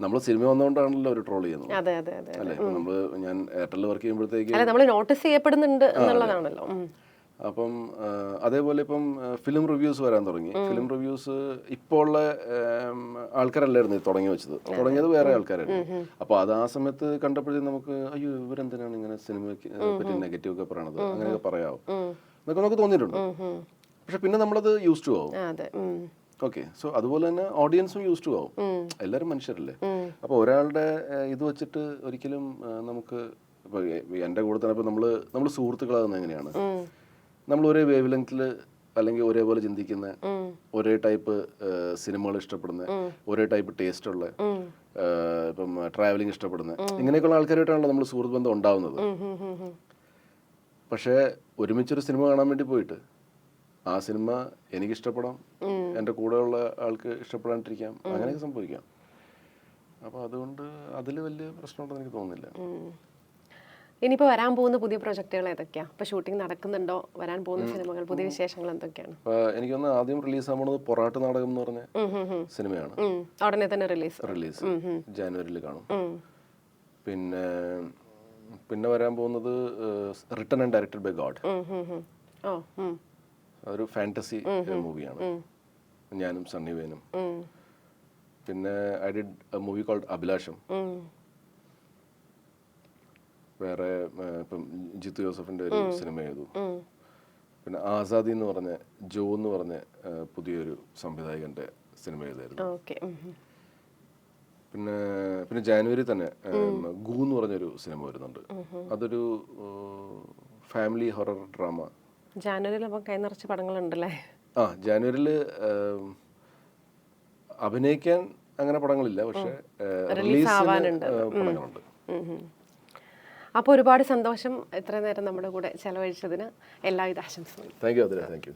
നമ്മൾ സിനിമ വന്നുകൊണ്ടാണല്ലോ ഒരു ട്രോൾ ചെയ്യുന്നത്. അതെ അതെ അതെ അല്ലേ? ഇപ്പം നമ്മൾ ഞാൻ എയർടെലിൽ വർക്ക് ചെയ്യുമ്പോഴത്തേക്ക് അല്ല നമ്മൾ നോട്ടീസ് ചെയ്യപ്പെടുന്നുണ്ട് എന്നുള്ളതാണല്ലോ. അപ്പം അതേപോലെ ഇപ്പം ഫിലിം റിവ്യൂസ് വരാൻ തുടങ്ങി. ഫിലിം റിവ്യൂസ് ഇപ്പോൾ ഉള്ള ആൾക്കാരല്ലായിരുന്നു തുടങ്ങി വെച്ചത്, തുടങ്ങിയത് വേറെ ആൾക്കാരായിരുന്നു. അപ്പോൾ അത് ആ സമയത്ത് കണ്ടപ്പോഴത്തേക്കും നമുക്ക് അയ്യോ ഇവരെന്തിനാണ് ഇങ്ങനെ സിനിമയ്ക്ക് പറ്റി നെഗറ്റീവ് ഒക്കെ പറയണത്, അങ്ങനെയൊക്കെ പറയാമോ എന്നൊക്കെ നമുക്ക് തോന്നിയിട്ടുണ്ട്. പക്ഷെ പിന്നെ നമ്മളത് യൂസ് ടു ആവും. ഓക്കെ, സോ അതുപോലെ തന്നെ ഓഡിയൻസും യൂസ് ടു ആവും. എല്ലാവരും മനുഷ്യരല്ലേ. അപ്പോൾ ഒരാളുടെ ഇത് വെച്ചിട്ട് ഒരിക്കലും നമുക്ക് ഇപ്പോൾ എൻ്റെ കൂടെ തന്നെ ഇപ്പോൾ നമ്മൾ സുഹൃത്തുക്കളാകുന്നത് എങ്ങനെയാണ്, നമ്മൾ ഒരേ വേവ് ലെങ്ത്തിൽ അല്ലെങ്കിൽ ഒരേപോലെ ചിന്തിക്കുന്ന, ഒരേ ടൈപ്പ് സിനിമകൾ ഇഷ്ടപ്പെടുന്ന, ഒരേ ടൈപ്പ് ടേസ്റ്റ് ഉള്ള, ഇപ്പം ട്രാവലിംഗ് ഇഷ്ടപ്പെടുന്ന, ഇങ്ങനെയൊക്കെയുള്ള ആൾക്കാരായിട്ടാണല്ലോ നമ്മൾ സുഹൃത്ത് ബന്ധം ഉണ്ടാവുന്നത്. പക്ഷേ ഒരുമിച്ചൊരു സിനിമ കാണാൻ വേണ്ടി പോയിട്ട് ആ സിനിമ എനിക്ക് ഇഷ്ടപ്പെടാം, എൻ്റെ കൂടെയുള്ള ആൾക്ക് ഇഷ്ടപ്പെടാണ്ടിരിക്കാം, അങ്ങനെയൊക്കെ സംഭവിക്കാം. അപ്പോൾ അതുകൊണ്ട് അതിൽ വലിയ പ്രശ്നമുണ്ടെന്ന് എനിക്ക് തോന്നുന്നില്ല. ഇനിയിപ്പോൾ വരാൻ പോകുന്ന പുതിയ പ്രൊജക്റ്റുകൾ ഏതൊക്കെയാണ്? ഇപ്പോൾ ഷൂട്ടിംഗ് നടക്കുന്നുണ്ടോ? വരാൻ പോകുന്ന സിനിമകൾ, പുതിയ വിശേഷങ്ങൾ എന്തൊക്കെയാണ്? എനിക്കൊന്ന് ആദ്യം റിലീസ് ആകാൻ പോകുന്നത് പൊറാട്ട് നാടകം എന്ന് പറഞ്ഞ സിനിമയാണ്. ഉടനെ തന്നെ റിലീസ് ജാനുവരിയിൽ കാണും. പിന്നെ വരാൻ പോകുന്നത് written and directed by God, അതൊരു ഫാന്റസി മൂവിയാണ്, ഞാനും സണ്ണി വേനും. പിന്നെ I did a movie called Abhilasham, വേറെ ഇപ്പം ജിത്തു ജോസഫിന്റെ ഒരു സിനിമ ചെയ്തു. പിന്നെ ആസാദി എന്ന് പറഞ്ഞ ജോ എന്ന് പറഞ്ഞ പുതിയൊരു സംവിധായകന്റെ സിനിമ ചെയ്തായിരുന്നു. പിന്നെ ജാനുവരി തന്നെ ഗൂ എന്ന് പറഞ്ഞൊരു സിനിമ വരുന്നുണ്ട്. അതൊരു ഫാമിലി ഹൊറർ ഡ്രാമ. ജാനുവരിയിൽ അപ്പം കൈ നിറച്ച് പടങ്ങളുണ്ടല്ലേ? ജാനുവരിയിൽ അഭിനയിക്കാൻ അങ്ങനെ പടങ്ങളില്ല, പക്ഷെ റിലീസ് പടങ്ങളുണ്ട്. അപ്പോൾ ഒരുപാട് സന്തോഷം ഇത്ര നേരം നമ്മുടെ കൂടെ ചെലവഴിച്ചതിന്. എല്ലാവിധ ആശംസകളും. Thank you.